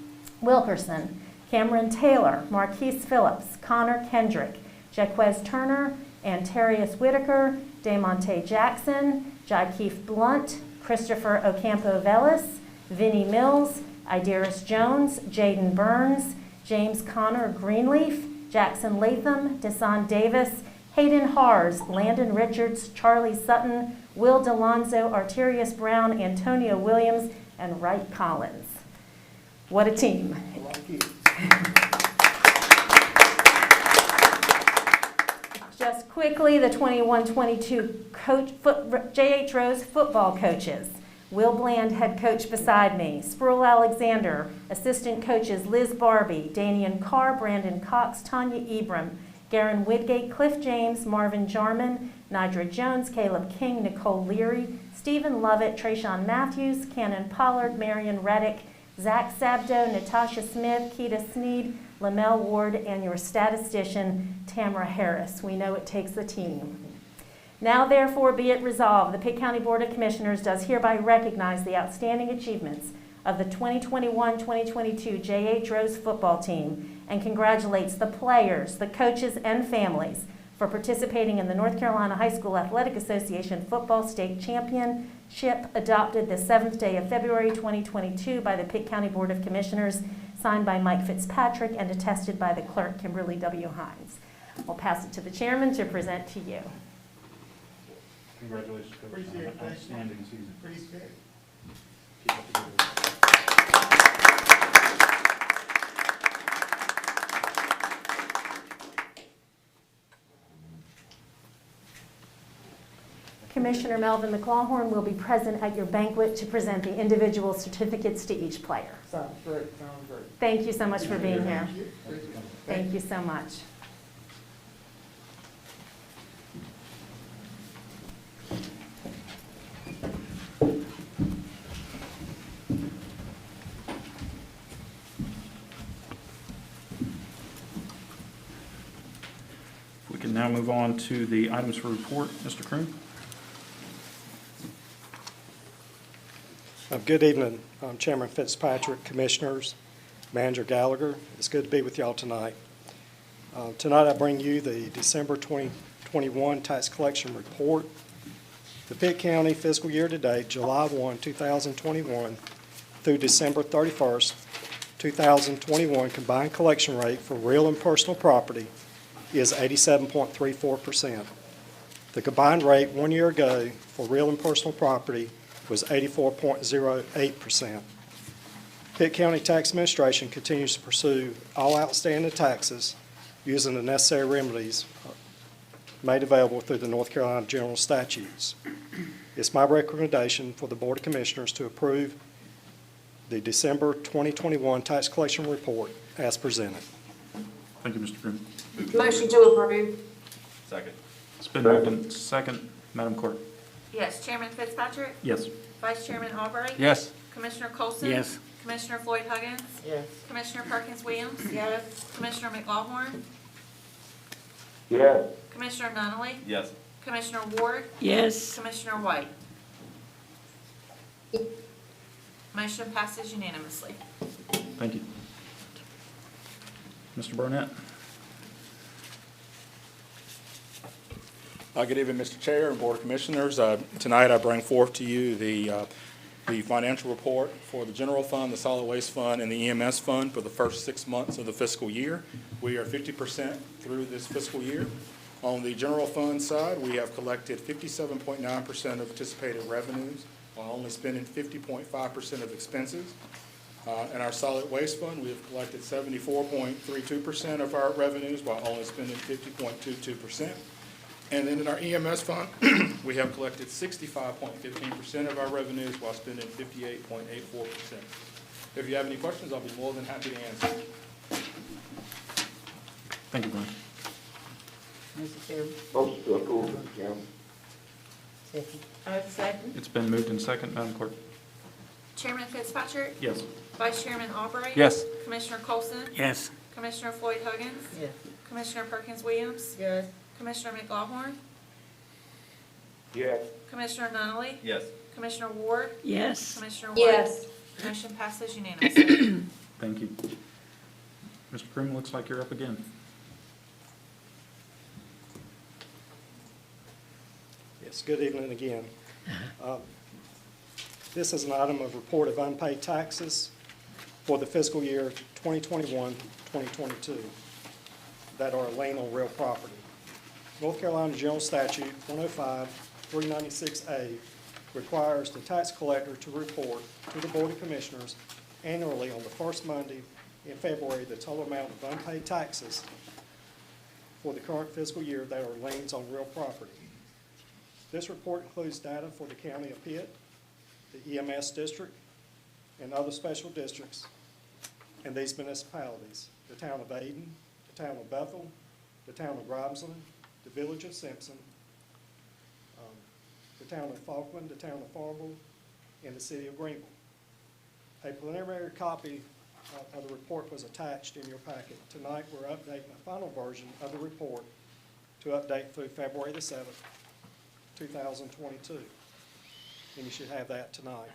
[SPEAKER 5] Cameron Taylor, Marquise Phillips, Connor Kendrick, Jaquez Turner, Antarius Whitaker, DeMonte Jackson, Jakeef Blunt, Christopher Ocampo Velis, Vinnie Mills, Idaris Jones, Jaden Burns, James Connor Greenleaf, Jackson Latham, Desan Davis, Hayden Hars, Landon Richards, Charlie Sutton, Will DeLonzo, Arterius Brown, Antonio Williams, and Wright Collins. What a team. Just quickly, the 21-22 JH Rose football coaches. Will Bland, head coach beside me. Sproul Alexander, assistant coaches Liz Barbie, Danian Carr, Brandon Cox, Tanya Ebram, Garen Widgate, Cliff James, Marvin Jarman, Nidra Jones, Caleb King, Nicole Leary, Stephen Lovett, Trayshawn Matthews, Cannon Pollard, Marion Reddick, Zach Sabdo, Natasha Smith, Keita Sneed, Lamel Ward, and your statistician, Tamara Harris. We know it takes a team. Now, therefore, be it resolved, the Pitt County Board of Commissioners does hereby recognize the outstanding achievements of the 2021-2022 JH Rose football team and congratulates the players, the coaches, and families for participating in the North Carolina High School Athletic Association Football State Championship adopted the 7th day of February 2022 by the Pitt County Board of Commissioners, signed by Mike Fitzpatrick and attested by the clerk, Kimberly W. Hines. We'll pass it to the chairman to present to you.
[SPEAKER 1] Congratulations, Coach.
[SPEAKER 3] Appreciate it.
[SPEAKER 1] Outstanding season.
[SPEAKER 3] Appreciate it.
[SPEAKER 1] Keep up the good work.
[SPEAKER 5] Commissioner Melvin McLawhorn will be present at your banquet to present the individual certificates to each player.
[SPEAKER 3] Sounds great, sounds great.
[SPEAKER 5] Thank you so much for being here.
[SPEAKER 3] Thank you.
[SPEAKER 5] Thank you so much.
[SPEAKER 1] We can now move on to the items for report. Mr. Kroon?
[SPEAKER 18] Good evening. I'm Chairman Fitzpatrick, Commissioners, Manager Gallagher. It's good to be with y'all tonight. Tonight I bring you the December 2021 tax collection report. The Pitt County fiscal year to date, July 1, 2021 through December 31st, 2021 combined collection rate for real and personal property is 87.34%. The combined rate 1 year ago for real and personal property was 84.08%. Pitt County Tax Administration continues to pursue all outstanding taxes using the necessary remedies made available through the North Carolina General Statutes. It's my recommendation for the Board of Commissioners to approve the December 2021 tax collection report as presented.
[SPEAKER 1] Thank you, Mr. Groom.
[SPEAKER 6] Motion to approve.
[SPEAKER 3] Second.
[SPEAKER 1] It's been moved in second. Madam Clerk?
[SPEAKER 2] Yes. Chairman Fitzpatrick?
[SPEAKER 1] Yes.
[SPEAKER 2] Vice Chairman Albright?
[SPEAKER 3] Yes.
[SPEAKER 2] Commissioner Colson?
[SPEAKER 8] Yes.
[SPEAKER 2] Commissioner Floyd Huggins?
[SPEAKER 10] Yes.
[SPEAKER 2] Commissioner Perkins Williams?
[SPEAKER 10] Yes.
[SPEAKER 2] Commissioner McLaughlin?
[SPEAKER 7] Yes.
[SPEAKER 2] Commissioner Nunley?
[SPEAKER 3] Yes.
[SPEAKER 2] Commissioner Ward?
[SPEAKER 4] Yes.
[SPEAKER 2] Commissioner White? Motion passes unanimously.
[SPEAKER 1] Thank you. Mr. Burnett?
[SPEAKER 3] Good evening, Mr. Chair and Board of Commissioners. Tonight I bring forth to you the financial report for the General Fund, the Solid Waste Fund, and the EMS Fund for the first 6 months of the fiscal year. We are 50% through this fiscal year. On the General Fund side, we have collected 57.9% of anticipated revenues while only spending 50.5% of expenses. In our Solid Waste Fund, we have collected 74.32% of our revenues while only spending 50.22%. And then in our EMS fund, we have collected 65.15% of our revenues while spending 58.84%. If you have any questions, I'll be more than happy to answer.
[SPEAKER 1] Thank you, Brian.
[SPEAKER 10] Mr. Chairman.
[SPEAKER 7] Motion to approve, Mr. Chairman.
[SPEAKER 10] Second. I have a second.
[SPEAKER 1] It's been moved in second. Madam Clerk?
[SPEAKER 2] Chairman Fitzpatrick?
[SPEAKER 1] Yes.
[SPEAKER 2] Vice Chairman Albright?
[SPEAKER 3] Yes.
[SPEAKER 2] Commissioner Colson?
[SPEAKER 8] Yes.
[SPEAKER 2] Commissioner Floyd Huggins?
[SPEAKER 10] Yes.
[SPEAKER 2] Commissioner Perkins Williams?
[SPEAKER 10] Yes.
[SPEAKER 2] Commissioner McLaughlin?
[SPEAKER 7] Yes.
[SPEAKER 2] Commissioner Nunley?
[SPEAKER 3] Yes.
[SPEAKER 2] Commissioner Ward?
[SPEAKER 4] Yes.
[SPEAKER 2] Commissioner White?
[SPEAKER 6] Yes.
[SPEAKER 2] Motion passes unanimously.
[SPEAKER 1] Thank you. Mr. Groom, looks like you're up again.
[SPEAKER 18] Yes, good evening again. This is an item of report of unpaid taxes for the fiscal year 2021-2022 that are lien on real property. North Carolina General Statute 105-396A requires the tax collector to report to the Board of Commissioners annually on the first Monday in February the total amount of unpaid taxes for the current fiscal year that are liens on real property. This report includes data for the County of Pitt, the EMS district, and other special districts, and these municipalities: the town of Aden, the town of Bethel, the town of Grimesland, the village of Simpson, the town of Falkland, the town of Farmville, and the city of Greenville. A preliminary copy of the report was attached in your packet. Tonight, we're updating the final version of the report to update through February the 7th, 2022. And you should have that tonight.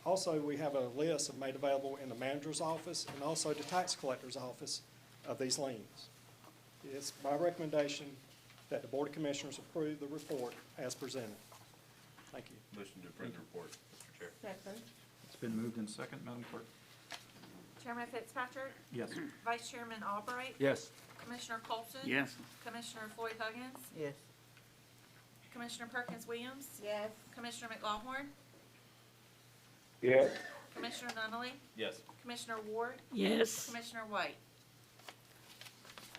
[SPEAKER 18] Also, we have a list made available in the manager's office and also the tax collector's office of these liens. It's my recommendation that the Board of Commissioners approve the report as presented. Thank you.
[SPEAKER 3] Motion to approve the report, Mr. Chair.
[SPEAKER 10] Second.
[SPEAKER 1] It's been moved in second. Madam Clerk?
[SPEAKER 2] Chairman Fitzpatrick?
[SPEAKER 1] Yes.
[SPEAKER 2] Vice Chairman Albright?
[SPEAKER 3] Yes.
[SPEAKER 2] Commissioner Colson?
[SPEAKER 8] Yes.
[SPEAKER 2] Commissioner Floyd Huggins?
[SPEAKER 10] Yes.
[SPEAKER 2] Commissioner Perkins Williams?
[SPEAKER 10] Yes.
[SPEAKER 2] Commissioner McLaughlin?
[SPEAKER 7] Yes.
[SPEAKER 2] Commissioner Nunley?
[SPEAKER 3] Yes.
[SPEAKER 2] Commissioner Ward?
[SPEAKER 4] Yes.
[SPEAKER 2] Commissioner White?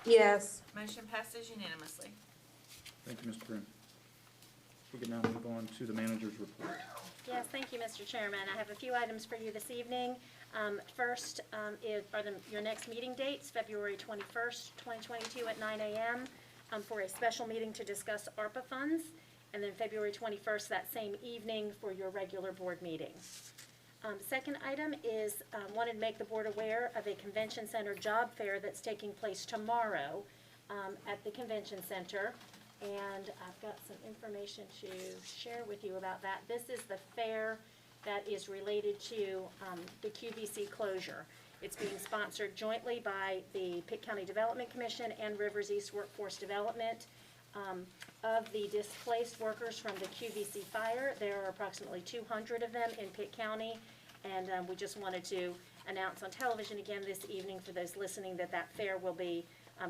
[SPEAKER 6] Yes.
[SPEAKER 2] Motion passes unanimously.
[SPEAKER 1] Thank you, Mr. Groom. We can now move on to the manager's report.
[SPEAKER 5] Yes, thank you, Mr. Chairman. I have a few items for you this evening. First are your next meeting dates, February 21st, 2022 at 9 a.m. For a special meeting to discuss ARPA funds, and then February 21st that same evening for your regular board meeting. Second item is wanted to make the board aware of a convention center job fair that's taking place tomorrow at the convention center. And I've got some information to share with you about that. This is the fair that is related to the QVC closure. It's being sponsored jointly by the Pitt County Development Commission and Rivers East Workforce Development. Of the displaced workers from the QVC fire, there are approximately 200 of them in Pitt County, and we just wanted to announce on television again this evening for those listening that that fair will be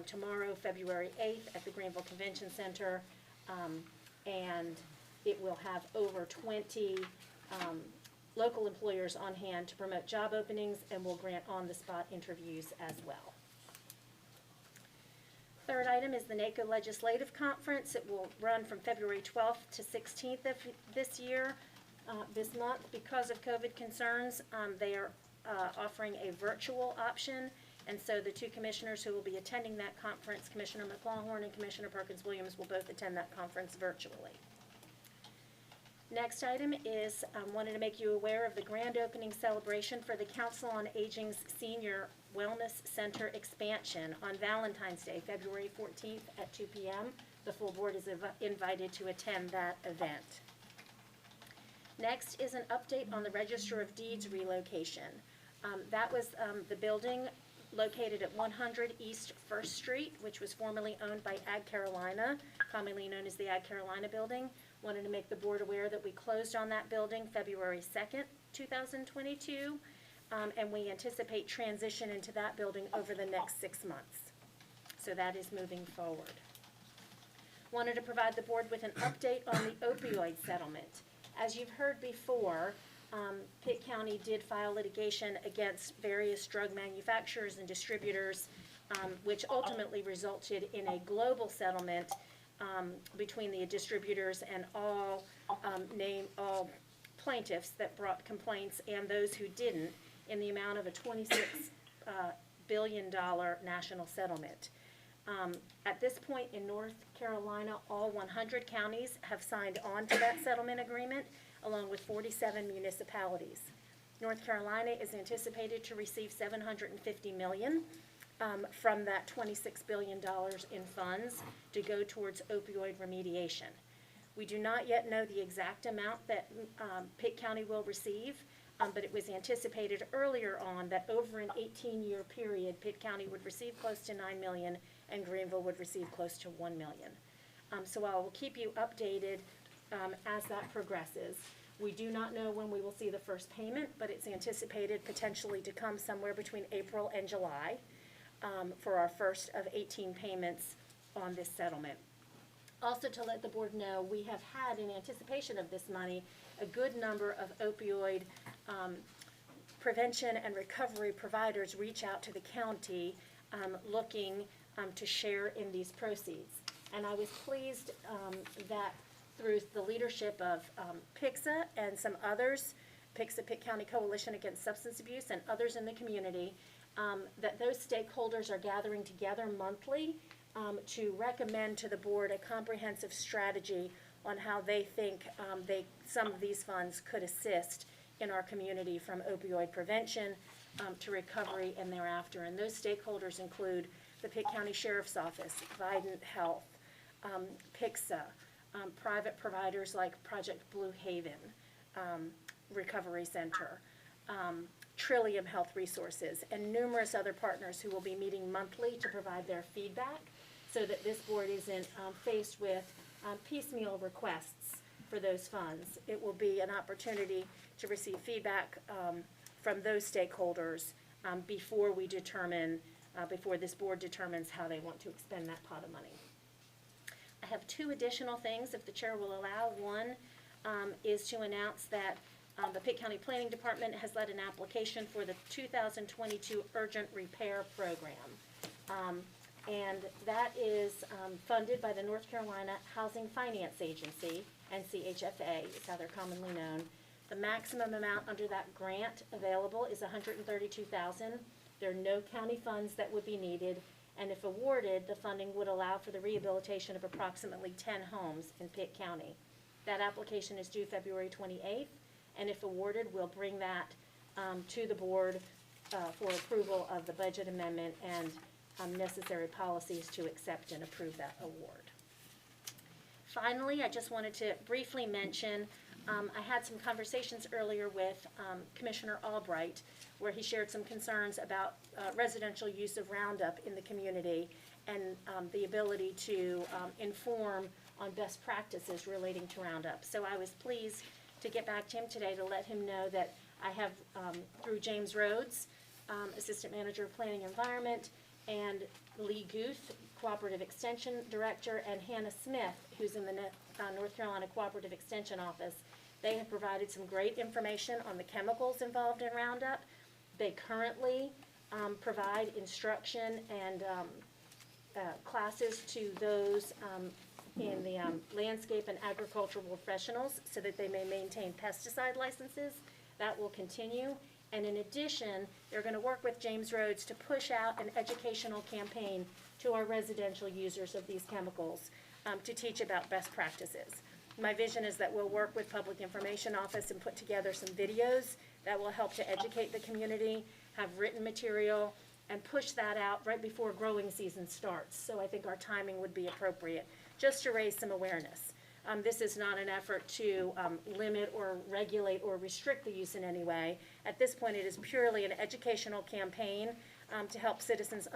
[SPEAKER 5] tomorrow, February 8th, at the Greenville Convention Center. And it will have over 20 local employers on hand to promote job openings, and will grant on-the-spot interviews as well. Third item is the Neco Legislative Conference. It will run from February 12th to 16th of this month. Because of COVID concerns, they are offering a virtual option, and so the two commissioners who will be attending that conference, Commissioner McLawhorn and Commissioner Perkins-Williams, will both attend that conference virtually. Next item is, wanted to make you aware of the grand opening celebration for the Council on Aging's Senior Wellness Center expansion on Valentine's Day, February 14th at 2 p.m. The full board is invited to attend that event. Next is an update on the Register of Deeds relocation. That was the building located at 100 East 1st Street, which was formerly owned by Ag Carolina, commonly known as the Ag Carolina Building. Wanted to make the board aware that we closed on that building February 2nd, 2022, and we anticipate transition into that building over the next 6 months. So that is moving forward. Wanted to provide the board with an update on the opioid settlement. As you've heard before, Pitt County did file litigation against various drug manufacturers and distributors, which ultimately resulted in a global settlement between the distributors and all plaintiffs that brought complaints and those who didn't, in the amount of a $26 billion national settlement. At this point in North Carolina, all 100 counties have signed on to that settlement agreement, along with 47 municipalities. North Carolina is anticipated to receive $750 million from that $26 billion in funds to go towards opioid remediation. We do not yet know the exact amount that Pitt County will receive, but it was anticipated earlier on that over an 18-year period, Pitt County would receive close to $9 million and Greenville would receive close to $1 million. So I will keep you updated as that progresses. We do not know when we will see the first payment, but it's anticipated potentially to come somewhere between April and July for our first of 18 payments on this settlement. Also, to let the board know, we have had, in anticipation of this money, a good number of opioid prevention and recovery providers reach out to the county looking to share in these proceeds. And I was pleased that through the leadership of PICSA and some others, PICSA, Pitt County Coalition Against Substance Abuse, and others in the community, that those stakeholders are gathering together monthly to recommend to the board a comprehensive strategy on how they think some of these funds could assist in our community, from opioid prevention to recovery and thereafter. And those stakeholders include the Pitt County Sheriff's Office, Vidant Health, PICSA, private providers like Project Blue Haven Recovery Center, Trillium Health Resources, and numerous other partners who will be meeting monthly to provide their feedback, so that this board isn't faced with piecemeal requests for those funds. It will be an opportunity to receive feedback from those stakeholders before we determine, before this board determines how they want to expend that pot of money. I have two additional things, if the chair will allow. One is to announce that the Pitt County Planning Department has led an application for the 2022 Urgent Repair Program. And that is funded by the North Carolina Housing Finance Agency, NCHFA is how they're commonly known. The maximum amount under that grant available is $132,000. There are no county funds that would be needed, and if awarded, the funding would allow for the rehabilitation of approximately 10 homes in Pitt County. That application is due February 28th, and if awarded, we'll bring that to the board for approval of the budget amendment and necessary policies to accept and approve that award. Finally, I just wanted to briefly mention, I had some conversations earlier with Commissioner Albright, where he shared some concerns about residential use of Roundup in the community and the ability to inform on best practices relating to Roundup. So I was pleased to get back to him today to let him know that I have, through James Rhodes, Assistant Manager of Planning and Environment, and Lee Guth, Cooperative Extension Director, and Hannah Smith, who's in the North Carolina Cooperative Extension Office. They have provided some great information on the chemicals involved in Roundup. They currently provide instruction and classes to those in the landscape and agricultural professionals so that they may maintain pesticide licenses. That will continue. And in addition, they're going to work with James Rhodes to push out an educational campaign to our residential users of these chemicals to teach about best practices. My vision is that we'll work with Public Information Office and put together some videos that will help to educate the community, have written material, and push that out right before growing season starts. So I think our timing would be appropriate, just to raise some awareness. This is not an effort to limit or regulate or restrict the use in any way. At this point, it is purely an educational campaign to help citizens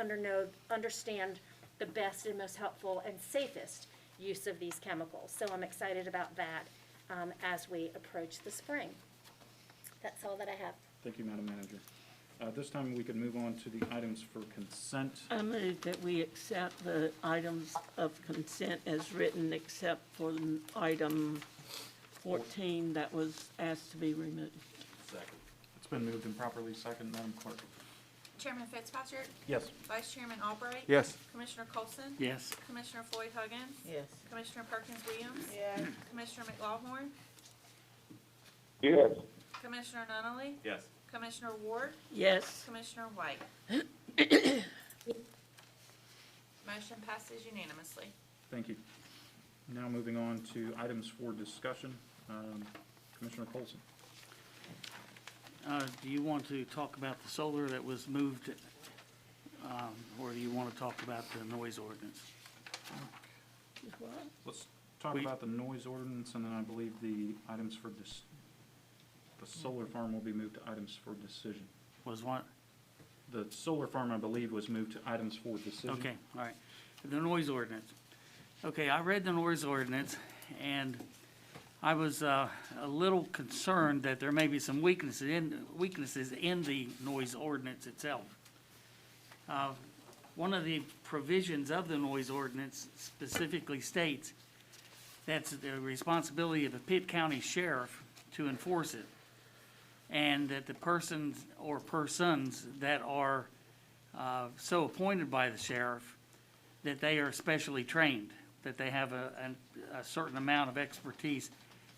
[SPEAKER 5] understand the best and most helpful and safest use of these chemicals. So I'm excited about that as we approach the spring. That's all that I have.
[SPEAKER 1] Thank you, Madam Manager. This time we could move on to the items for consent.
[SPEAKER 4] I move that we accept the items of consent as written, except for item 14 that was asked to be removed.
[SPEAKER 1] Second. It's been moved and properly second, Madam Clerk.
[SPEAKER 2] Chairman Fitzpatrick?
[SPEAKER 1] Yes.
[SPEAKER 2] Vice Chairman Albright?
[SPEAKER 16] Yes.
[SPEAKER 2] Commissioner Colson?
[SPEAKER 8] Yes.
[SPEAKER 2] Commissioner Floyd Huggins?
[SPEAKER 10] Yes.
[SPEAKER 2] Commissioner Perkins Williams?
[SPEAKER 10] Yes.
[SPEAKER 2] Commissioner McLaughlin?
[SPEAKER 7] Yes.
[SPEAKER 2] Commissioner Nunley?
[SPEAKER 11] Yes.
[SPEAKER 2] Commissioner Ward?
[SPEAKER 4] Yes.
[SPEAKER 2] Commissioner White? Motion passes unanimously.
[SPEAKER 1] Thank you. Now moving on to items for discussion. Commissioner Colson.
[SPEAKER 8] Do you want to talk about the solar that was moved, or do you want to talk about the noise ordinance?
[SPEAKER 1] Let's talk about the noise ordinance, and then I believe the items for the solar farm will be moved to items for decision.
[SPEAKER 8] Was what?
[SPEAKER 1] The solar farm, I believe, was moved to items for decision.
[SPEAKER 8] Okay, all right. The noise ordinance. Okay, I read the noise ordinance, and I was a little concerned that there may be some weaknesses in the noise ordinance itself. One of the provisions of the noise ordinance specifically states that's the responsibility of the Pitt County Sheriff to enforce it, and that the persons or persons that are so appointed by the sheriff, that they are specially trained, that they have a certain amount of expertise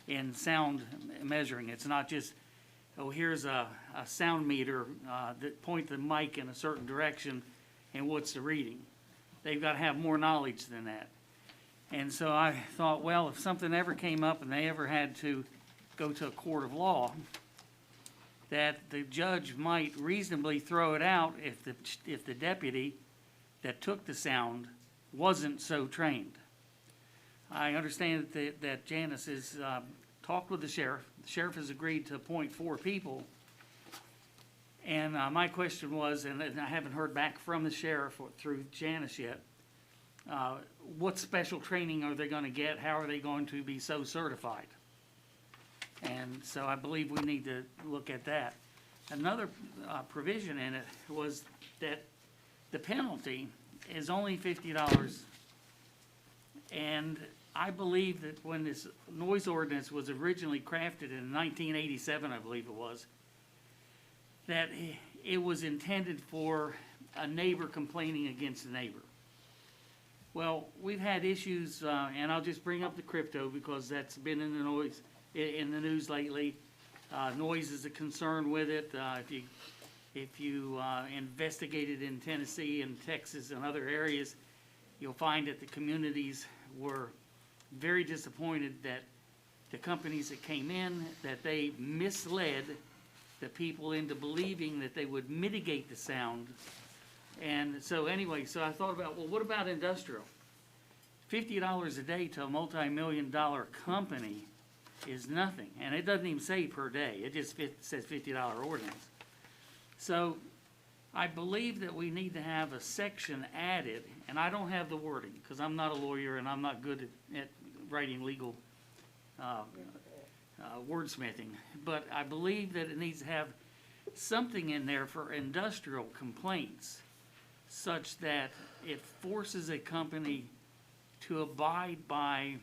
[SPEAKER 8] in sound measuring. It's not just, oh, here's a sound meter that point the mic in a certain direction and what's the reading. They've got to have more knowledge than that. And so I thought, well, if something ever came up and they ever had to go to a court of law, that the judge might reasonably throw it out if the deputy that took the sound wasn't so trained. I understand that Janice has talked with the sheriff. The sheriff has agreed to appoint 4 people. And my question was, and I haven't heard back from the sheriff or through Janice yet, what special training are they going to get? How are they going to be so certified? And so I believe we need to look at that. Another provision in it was that the penalty is only $50. And I believe that when this noise ordinance was originally crafted in 1987, I believe it was, that it was intended for a neighbor complaining against a neighbor. Well, we've had issues, and I'll just bring up the crypto because that's been in the news lately. Noise is a concern with it. If you investigate it in Tennessee and Texas and other areas, you'll find that the communities were very disappointed that the companies that came in, that they misled the people into believing that they would mitigate the sound. And so anyway, so I thought about, well, what about industrial? $50 a day to a multi-million-dollar company is nothing. And it doesn't even say per day. It just says $50 ordinance. So I believe that we need to have a section added, and I don't have the wording because I'm not a lawyer and I'm not good at writing legal wordsmithing. But I believe that it needs to have something in there for industrial complaints such that it forces a company to abide by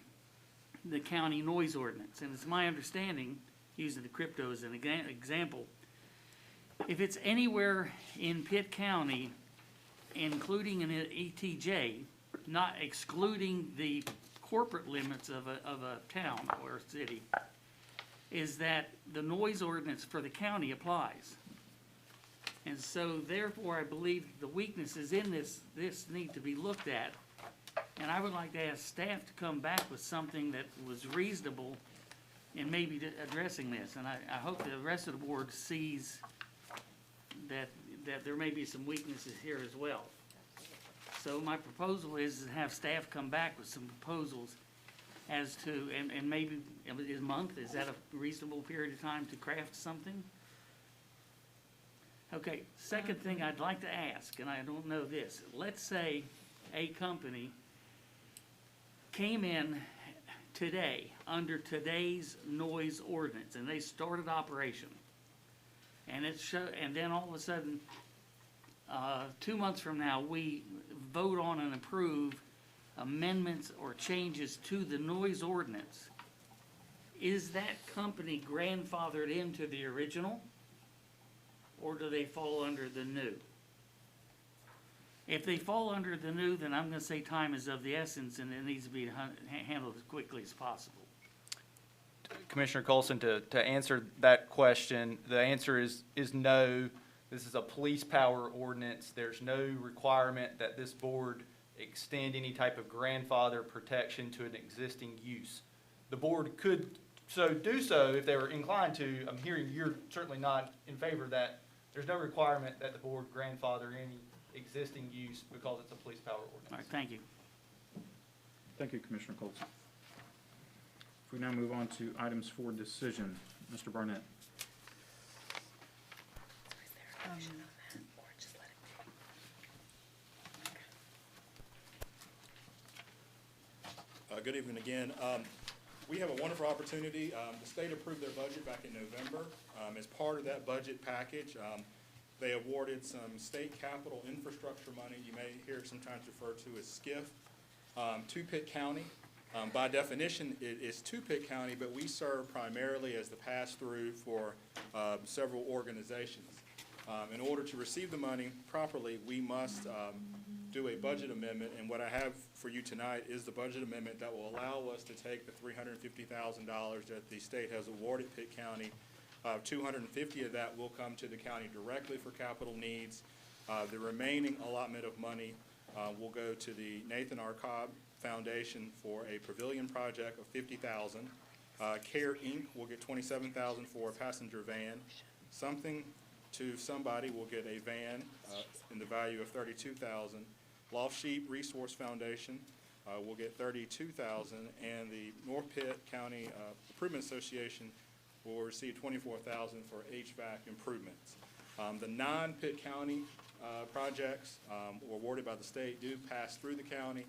[SPEAKER 8] the county noise ordinance. And it's my understanding, using the crypto as an example, if it's anywhere in Pitt County, including an ETJ, not excluding the corporate limits of a town or city, is that the noise ordinance for the county applies. And so therefore, I believe the weaknesses in this need to be looked at. And I would like to ask staff to come back with something that was reasonable in maybe addressing this. And I hope the rest of the board sees that there may be some weaknesses here as well. So my proposal is to have staff come back with some proposals as to, and maybe a month, is that a reasonable period of time to craft something? Okay, second thing I'd like to ask, and I don't know this, let's say a company came in today, under today's noise ordinance, and they started operation. And and then all of a sudden, 2 months from now, we vote on and approve amendments or changes to the noise ordinance. Is that company grandfathered into the original, or do they fall under the new? If they fall under the new, then I'm going to say time is of the essence, and it needs to be handled as quickly as possible.
[SPEAKER 9] Commissioner Colson, to answer that question, the answer is no. This is a police power ordinance. There's no requirement that this board extend any type of grandfather protection to an existing use. The board could do so if they were inclined to. I'm hearing you're certainly not in favor of that. There's no requirement that the board grandfather any existing use because it's a police power ordinance.
[SPEAKER 8] All right, thank you.
[SPEAKER 1] Thank you, Commissioner Colson. If we now move on to items for decision, Mr. Barnett.
[SPEAKER 3] Good evening again. We have a wonderful opportunity. The state approved their budget back in November. As part of that budget package, they awarded some state capital infrastructure money, you may hear sometimes referred to as SCIF, to Pitt County. By definition, it is to Pitt County, but we serve primarily as the pass-through for several organizations. In order to receive the money properly, we must do a budget amendment, and what I have for you tonight is the budget amendment that will allow us to take the $350,000 that the state has awarded Pitt County. $250,000 of that will come to the county directly for capital needs. The remaining allotment of money will go to the Nathan R. Cobb Foundation for a pavilion project of $50,000. CARE Inc. will get $27,000 for a passenger van. Something to Somebody will get a van in the value of $32,000. Lost Sheep Resource Foundation will get $32,000, and the North Pitt County Improvement Association will receive $24,000 for HVAC improvements. The non-Pitt County projects were awarded by the state do pass through the county.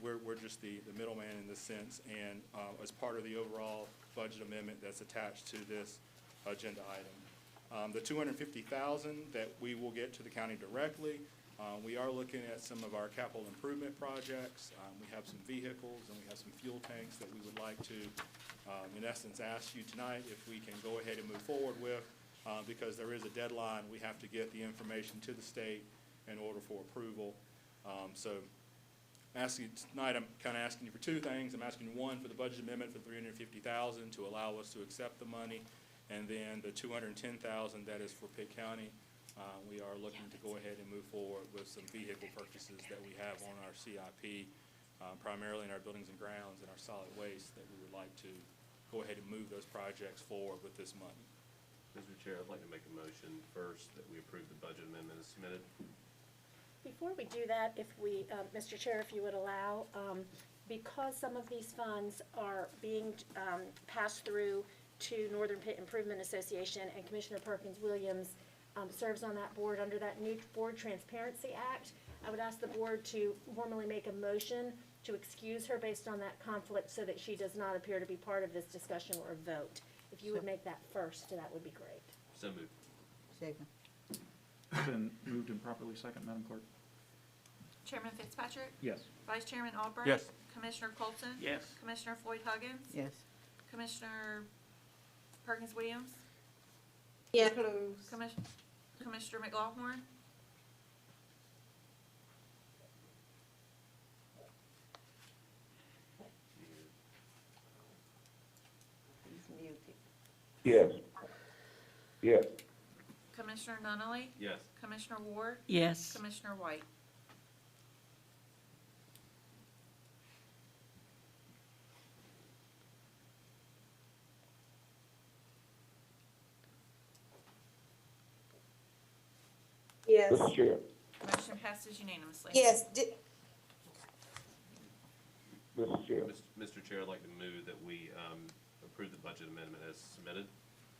[SPEAKER 3] We're just the middleman in this sense, and as part of the overall budget amendment that's attached to this agenda item. The $250,000 that we will get to the county directly, we are looking at some of our capital improvement projects. We have some vehicles and we have some fuel tanks that we would like to, in essence, ask you tonight if we can go ahead and move forward with, because there is a deadline. We have to get the information to the state in order for approval. So asking tonight, I'm kind of asking you for two things. I'm asking you, one, for the budget amendment for $350,000 to allow us to accept the money, and then the $210,000 that is for Pitt County. We are looking to go ahead and move forward with some vehicle purchases that we have on our CIP, primarily in our buildings and grounds and our solid waste, that we would like to go ahead and move those projects forward with this money.
[SPEAKER 19] Mr. Chair, I'd like to make a motion first that we approve the budget amendment as submitted.
[SPEAKER 5] Before we do that, if we, Mr. Chair, if you would allow, because some of these funds are being passed through to Northern Pitt Improvement Association, and Commissioner Perkins Williams serves on that board under that new Board Transparency Act, I would ask the board to formally make a motion to excuse her based on that conflict so that she does not appear to be part of this discussion or vote. If you would make that first, that would be great.
[SPEAKER 19] So moved.
[SPEAKER 10] Second.
[SPEAKER 1] It's been moved and properly second, Madam Clerk.
[SPEAKER 2] Chairman Fitzpatrick?
[SPEAKER 1] Yes.
[SPEAKER 2] Vice Chairman Albright?
[SPEAKER 3] Yes.
[SPEAKER 2] Commissioner Colson?
[SPEAKER 8] Yes.
[SPEAKER 2] Commissioner Floyd Huggins?
[SPEAKER 10] Yes.
[SPEAKER 2] Commissioner Perkins Williams?
[SPEAKER 6] Yeah, close.
[SPEAKER 2] Commissioner McLaughlin?
[SPEAKER 10] He's muted.
[SPEAKER 7] Yes. Yes.
[SPEAKER 2] Commissioner Nunley?
[SPEAKER 19] Yes.
[SPEAKER 2] Commissioner Ward?
[SPEAKER 10] Yes.
[SPEAKER 2] Commissioner White?
[SPEAKER 6] Yes.
[SPEAKER 7] Mr. Chair.
[SPEAKER 2] Motion passes unanimously.
[SPEAKER 6] Yes,
[SPEAKER 7] Mr. Chair.
[SPEAKER 19] Mr. Chair, I'd like to move that we approve the budget amendment as submitted.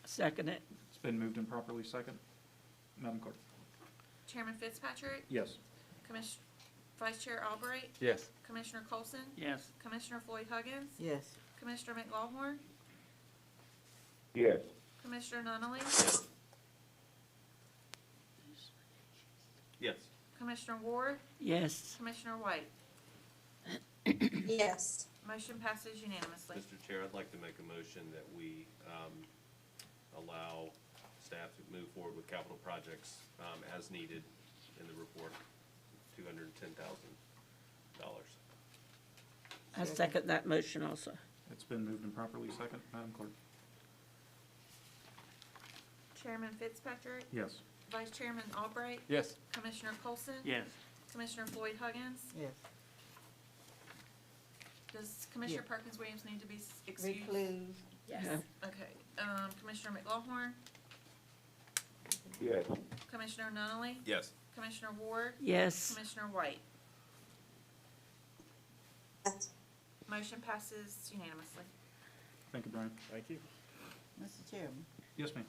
[SPEAKER 10] Second it.
[SPEAKER 1] It's been moved and properly second. Madam Clerk.
[SPEAKER 2] Chairman Fitzpatrick?
[SPEAKER 1] Yes.
[SPEAKER 2] Vice Chair Albright?
[SPEAKER 3] Yes.
[SPEAKER 2] Commissioner Colson?
[SPEAKER 8] Yes.
[SPEAKER 2] Commissioner Floyd Huggins?
[SPEAKER 10] Yes.
[SPEAKER 2] Commissioner McLaughlin?
[SPEAKER 7] Yes.
[SPEAKER 2] Commissioner Nunley?
[SPEAKER 19] Yes.
[SPEAKER 2] Commissioner Ward?
[SPEAKER 10] Yes.
[SPEAKER 2] Commissioner White?
[SPEAKER 6] yes.
[SPEAKER 2] Motion passes unanimously.
[SPEAKER 19] Mr. Chair, I'd like to make a motion that we allow staff to move forward with capital projects as needed in the report, $210,000.
[SPEAKER 10] I second that motion also.
[SPEAKER 1] It's been moved and properly second, Madam Clerk.
[SPEAKER 2] Chairman Fitzpatrick?
[SPEAKER 1] Yes.
[SPEAKER 2] Vice Chairman Albright?
[SPEAKER 3] Yes.
[SPEAKER 2] Commissioner Colson?
[SPEAKER 8] Yes.
[SPEAKER 2] Commissioner Floyd Huggins?
[SPEAKER 10] Yes.
[SPEAKER 2] Does Commissioner Perkins Williams need to be excused?
[SPEAKER 10] Recluse. Yes.
[SPEAKER 2] Okay, Commissioner McLaughlin?
[SPEAKER 7] Yes.
[SPEAKER 2] Commissioner Nunley?
[SPEAKER 19] Yes.
[SPEAKER 2] Commissioner Ward?
[SPEAKER 10] Yes.
[SPEAKER 2] Commissioner White? Motion passes unanimously.
[SPEAKER 1] Thank you, Brian.
[SPEAKER 3] Thank you.
[SPEAKER 10] Mr. Chairman,
[SPEAKER 1] Yes, ma'am.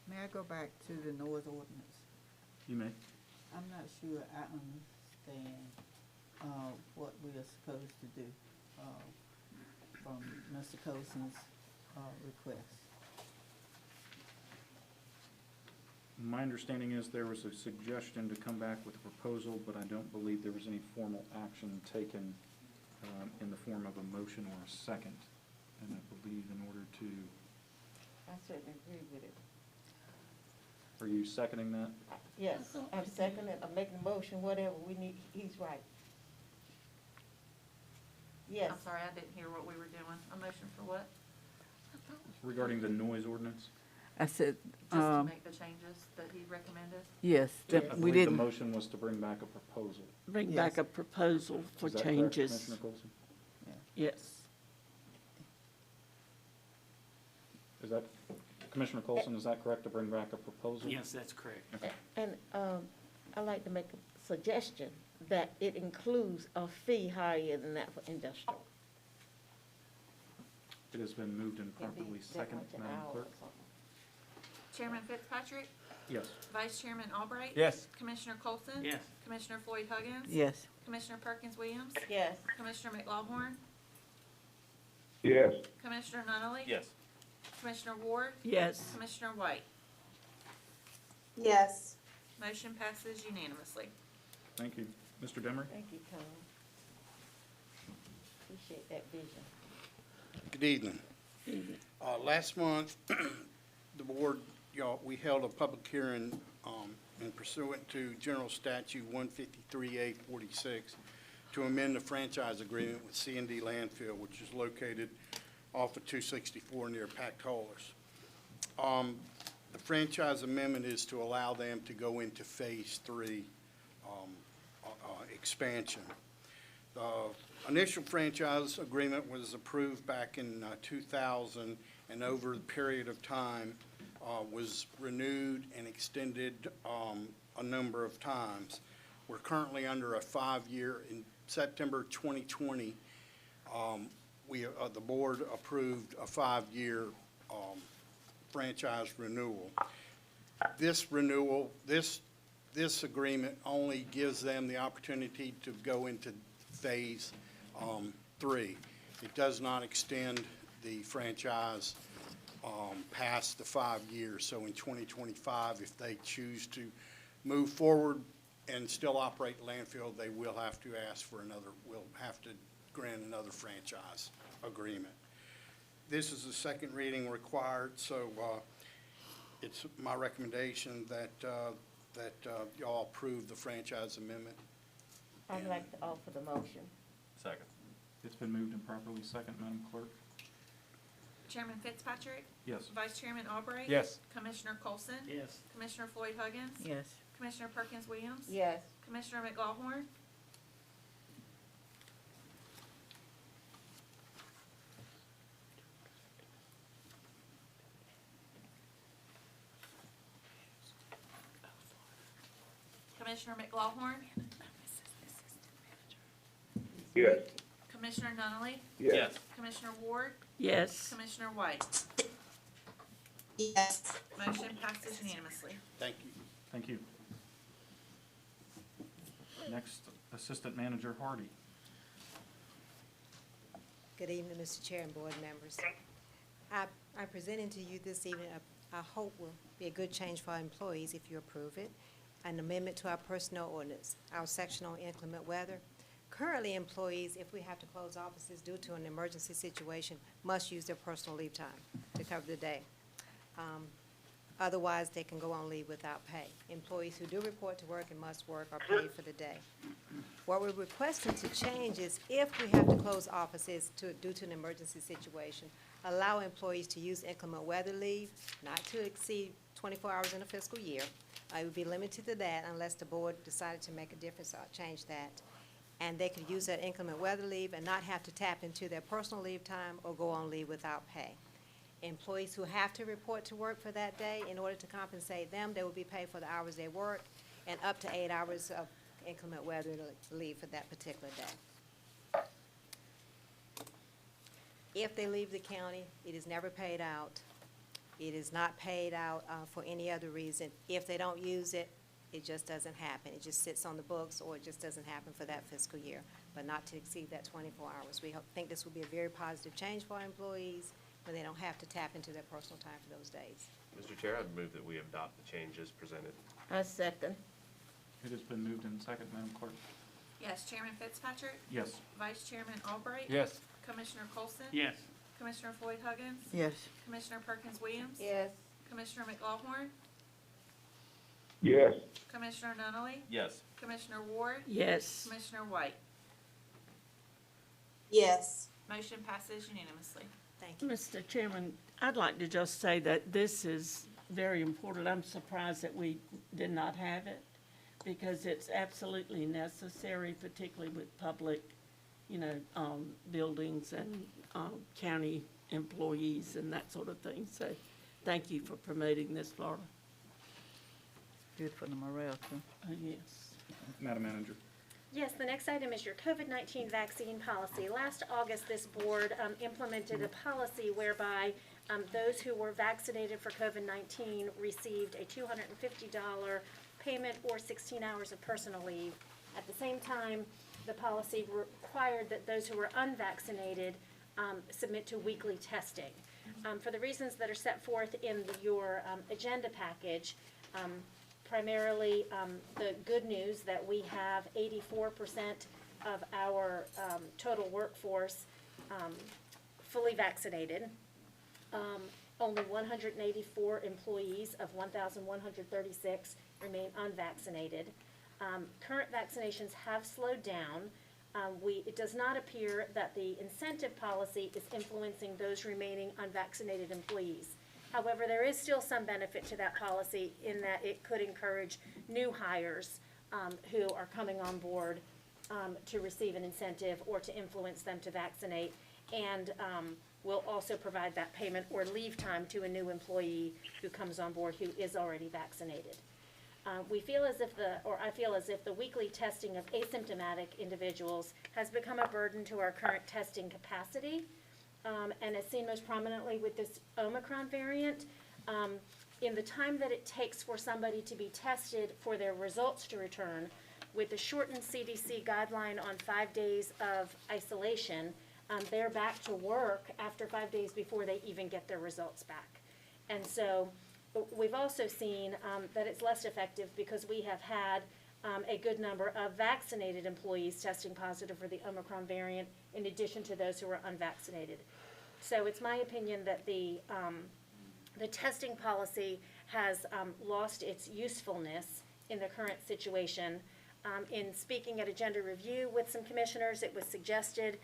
[SPEAKER 10] may I go back to the noise ordinance?
[SPEAKER 1] You may.
[SPEAKER 10] I'm not sure I understand, what we are supposed to do, from Mr. Colson's, request.
[SPEAKER 1] My understanding is there was a suggestion to come back with a proposal, but I don't believe there was any formal action taken in the form of a motion or a second. And I believe in order to,
[SPEAKER 10] I certainly agree with it.
[SPEAKER 1] are you seconding that?
[SPEAKER 10] Yes, I'm seconding it, I'm making a motion, whatever we need, he's right. Yes.
[SPEAKER 2] I'm sorry, I didn't hear what we were doing. A motion for what?
[SPEAKER 1] Regarding the noise ordinance?
[SPEAKER 10] I said,
[SPEAKER 2] Just to make the changes that he recommended?
[SPEAKER 10] yes,
[SPEAKER 1] I believe the motion was to bring back a proposal.
[SPEAKER 10] Bring back a proposal for
[SPEAKER 1] Is that correct,
[SPEAKER 10] changes.
[SPEAKER 1] Commissioner Colson?
[SPEAKER 10] Yes.
[SPEAKER 1] Is that, Commissioner Colson, is that correct, to bring back a proposal?
[SPEAKER 8] Yes, that's correct.
[SPEAKER 1] Okay.
[SPEAKER 10] And I'd like to make a suggestion that it includes a fee higher than that for industrial.
[SPEAKER 1] It has been moved and
[SPEAKER 10] It'd be
[SPEAKER 1] properly
[SPEAKER 10] that
[SPEAKER 1] seconded,
[SPEAKER 10] much an
[SPEAKER 1] Madam
[SPEAKER 10] hour or
[SPEAKER 1] Clerk.
[SPEAKER 10] something.
[SPEAKER 2] Chairman Fitzpatrick?
[SPEAKER 1] Yes.
[SPEAKER 2] Vice Chairman Albright?
[SPEAKER 3] Yes.
[SPEAKER 2] Commissioner Colson?
[SPEAKER 8] Yes.
[SPEAKER 2] Commissioner Floyd Huggins?
[SPEAKER 10] Yes.
[SPEAKER 2] Commissioner Perkins Williams?
[SPEAKER 10] Yes.
[SPEAKER 2] Commissioner McLaughlin?
[SPEAKER 7] Yes.
[SPEAKER 2] Commissioner Nunley?
[SPEAKER 19] Yes.
[SPEAKER 2] Commissioner Ward?
[SPEAKER 10] Yes.
[SPEAKER 2] Commissioner White?
[SPEAKER 6] Yes.
[SPEAKER 2] Motion passes unanimously.
[SPEAKER 1] Thank you. Mr. Demery?
[SPEAKER 10] Thank you, Tom. Appreciate that vision.
[SPEAKER 20] Good evening. Last month, the board, we held a public hearing in pursuant to General Statute 153A46 to amend the franchise agreement with C&D Landfill, which is located off of 264 near Packed Haulers. The franchise amendment is to allow them to go into Phase 3 expansion. The initial franchise agreement was approved back in 2000, and over the period of time was renewed and extended a number of times. We're currently under a 5-year. In September 2020, the board approved a 5-year franchise renewal. This renewal, this agreement only gives them the opportunity to go into Phase 3. It does not extend the franchise past the 5 years. So in 2025, if they choose to move forward and still operate the landfill, they will have to ask for another, will have to grant another franchise agreement. This is the second reading required, so it's my recommendation that y'all approve the franchise amendment.
[SPEAKER 10] I'd like to offer the motion.
[SPEAKER 19] Second.
[SPEAKER 1] It's been moved and properly second, Madam Clerk.
[SPEAKER 2] Chairman Fitzpatrick?
[SPEAKER 1] Yes.
[SPEAKER 2] Vice Chairman Albright?
[SPEAKER 1] Yes.
[SPEAKER 2] Commissioner Colson?
[SPEAKER 8] Yes.
[SPEAKER 2] Commissioner Floyd Huggins?
[SPEAKER 10] Yes.
[SPEAKER 2] Commissioner Perkins Williams?
[SPEAKER 10] Yes.
[SPEAKER 2] Commissioner McLaughlin? Commissioner McLaughlin?
[SPEAKER 7] Yes.
[SPEAKER 2] Commissioner Nunley?
[SPEAKER 7] Yes.
[SPEAKER 2] Commissioner Ward?
[SPEAKER 4] Yes.
[SPEAKER 2] Commissioner White?
[SPEAKER 14] Yes.
[SPEAKER 2] Motion passes unanimously.
[SPEAKER 20] Thank you.
[SPEAKER 1] Thank you. Next, Assistant Manager Hardy.
[SPEAKER 21] Good evening, Mr. Chair and board members. I'm presenting to you this evening, I hope will be a good change for our employees if you approve it, an amendment to our personnel ordinance, our section on inclement weather. Currently, employees, if we have to close offices due to an emergency situation, must use their personal leave time to cover the day. Otherwise, they can go on leave without pay. Employees who do report to work and must work are paid for the day. What we're requesting to change is if we have to close offices due to an emergency situation, allow employees to use inclement weather leave, not to exceed 24 hours in a fiscal year. It would be limited to that unless the board decided to make a difference or change that. And they could use that inclement weather leave and not have to tap into their personal leave time or go on leave without pay. Employees who have to report to work for that day, in order to compensate them, they will be paid for the hours they work and up to 8 hours of inclement weather leave for that particular day. If they leave the county, it is never paid out. It is not paid out for any other reason. If they don't use it, it just doesn't happen. It just sits on the books, or it just doesn't happen for that fiscal year, but not to exceed that 24 hours. We think this will be a very positive change for our employees, when they don't have to tap into their personal time for those days.
[SPEAKER 19] Mr. Chair, I'd move that we adopt the changes presented.
[SPEAKER 10] I second.
[SPEAKER 1] It has been moved and second, Madam Clerk.
[SPEAKER 2] Yes, Chairman Fitzpatrick?
[SPEAKER 1] Yes.
[SPEAKER 2] Vice Chairman Albright?
[SPEAKER 1] Yes.
[SPEAKER 2] Commissioner Colson?
[SPEAKER 8] Yes.
[SPEAKER 2] Commissioner Floyd Huggins?
[SPEAKER 10] Yes.
[SPEAKER 2] Commissioner Perkins Williams?
[SPEAKER 10] Yes.
[SPEAKER 2] Commissioner McLaughlin?
[SPEAKER 7] Yes.
[SPEAKER 2] Commissioner Nunley?
[SPEAKER 19] Yes.
[SPEAKER 2] Commissioner Ward?
[SPEAKER 4] Yes.
[SPEAKER 2] Commissioner White?
[SPEAKER 14] Yes.
[SPEAKER 2] Motion passes unanimously.
[SPEAKER 21] Thank you.
[SPEAKER 4] Mr. Chairman, I'd like to just say that this is very important. I'm surprised that we did not have it, because it's absolutely necessary, particularly with public, buildings and county employees and that sort of thing. So thank you for promoting this, Florida.
[SPEAKER 10] Good for the morale, too.
[SPEAKER 4] Yes.
[SPEAKER 1] Madam Manager.
[SPEAKER 5] Yes, the next item is your COVID-19 vaccine policy. Last August, this board implemented a policy whereby those who were vaccinated for COVID-19 received a $250 payment or 16 hours of personal leave. At the same time, the policy required that those who were unvaccinated submit to weekly testing. For the reasons that are set forth in your agenda package, primarily the good news that we have 84% of our total workforce fully vaccinated. Only 184 employees of 1,136 remain unvaccinated. Current vaccinations have slowed down. It does not appear that the incentive policy is influencing those remaining unvaccinated employees. However, there is still some benefit to that policy in that it could encourage new hires who are coming on board to receive an incentive or to influence them to vaccinate, and will also provide that payment or leave time to a new employee who comes on board who is already vaccinated. I feel as if the weekly testing of asymptomatic individuals has become a burden to our current testing capacity. And as seen most prominently with this Omicron variant, in the time that it takes for somebody to be tested for their results to return, with the shortened CDC guideline on 5 days of isolation, they're back to work after 5 days before they even get their results back. And so we've also seen that it's less effective because we have had a good number of vaccinated employees testing positive for the Omicron variant in addition to those who are unvaccinated. So it's my opinion that the testing policy has lost its usefulness in the current situation. In speaking at a gender review with some commissioners, it was suggested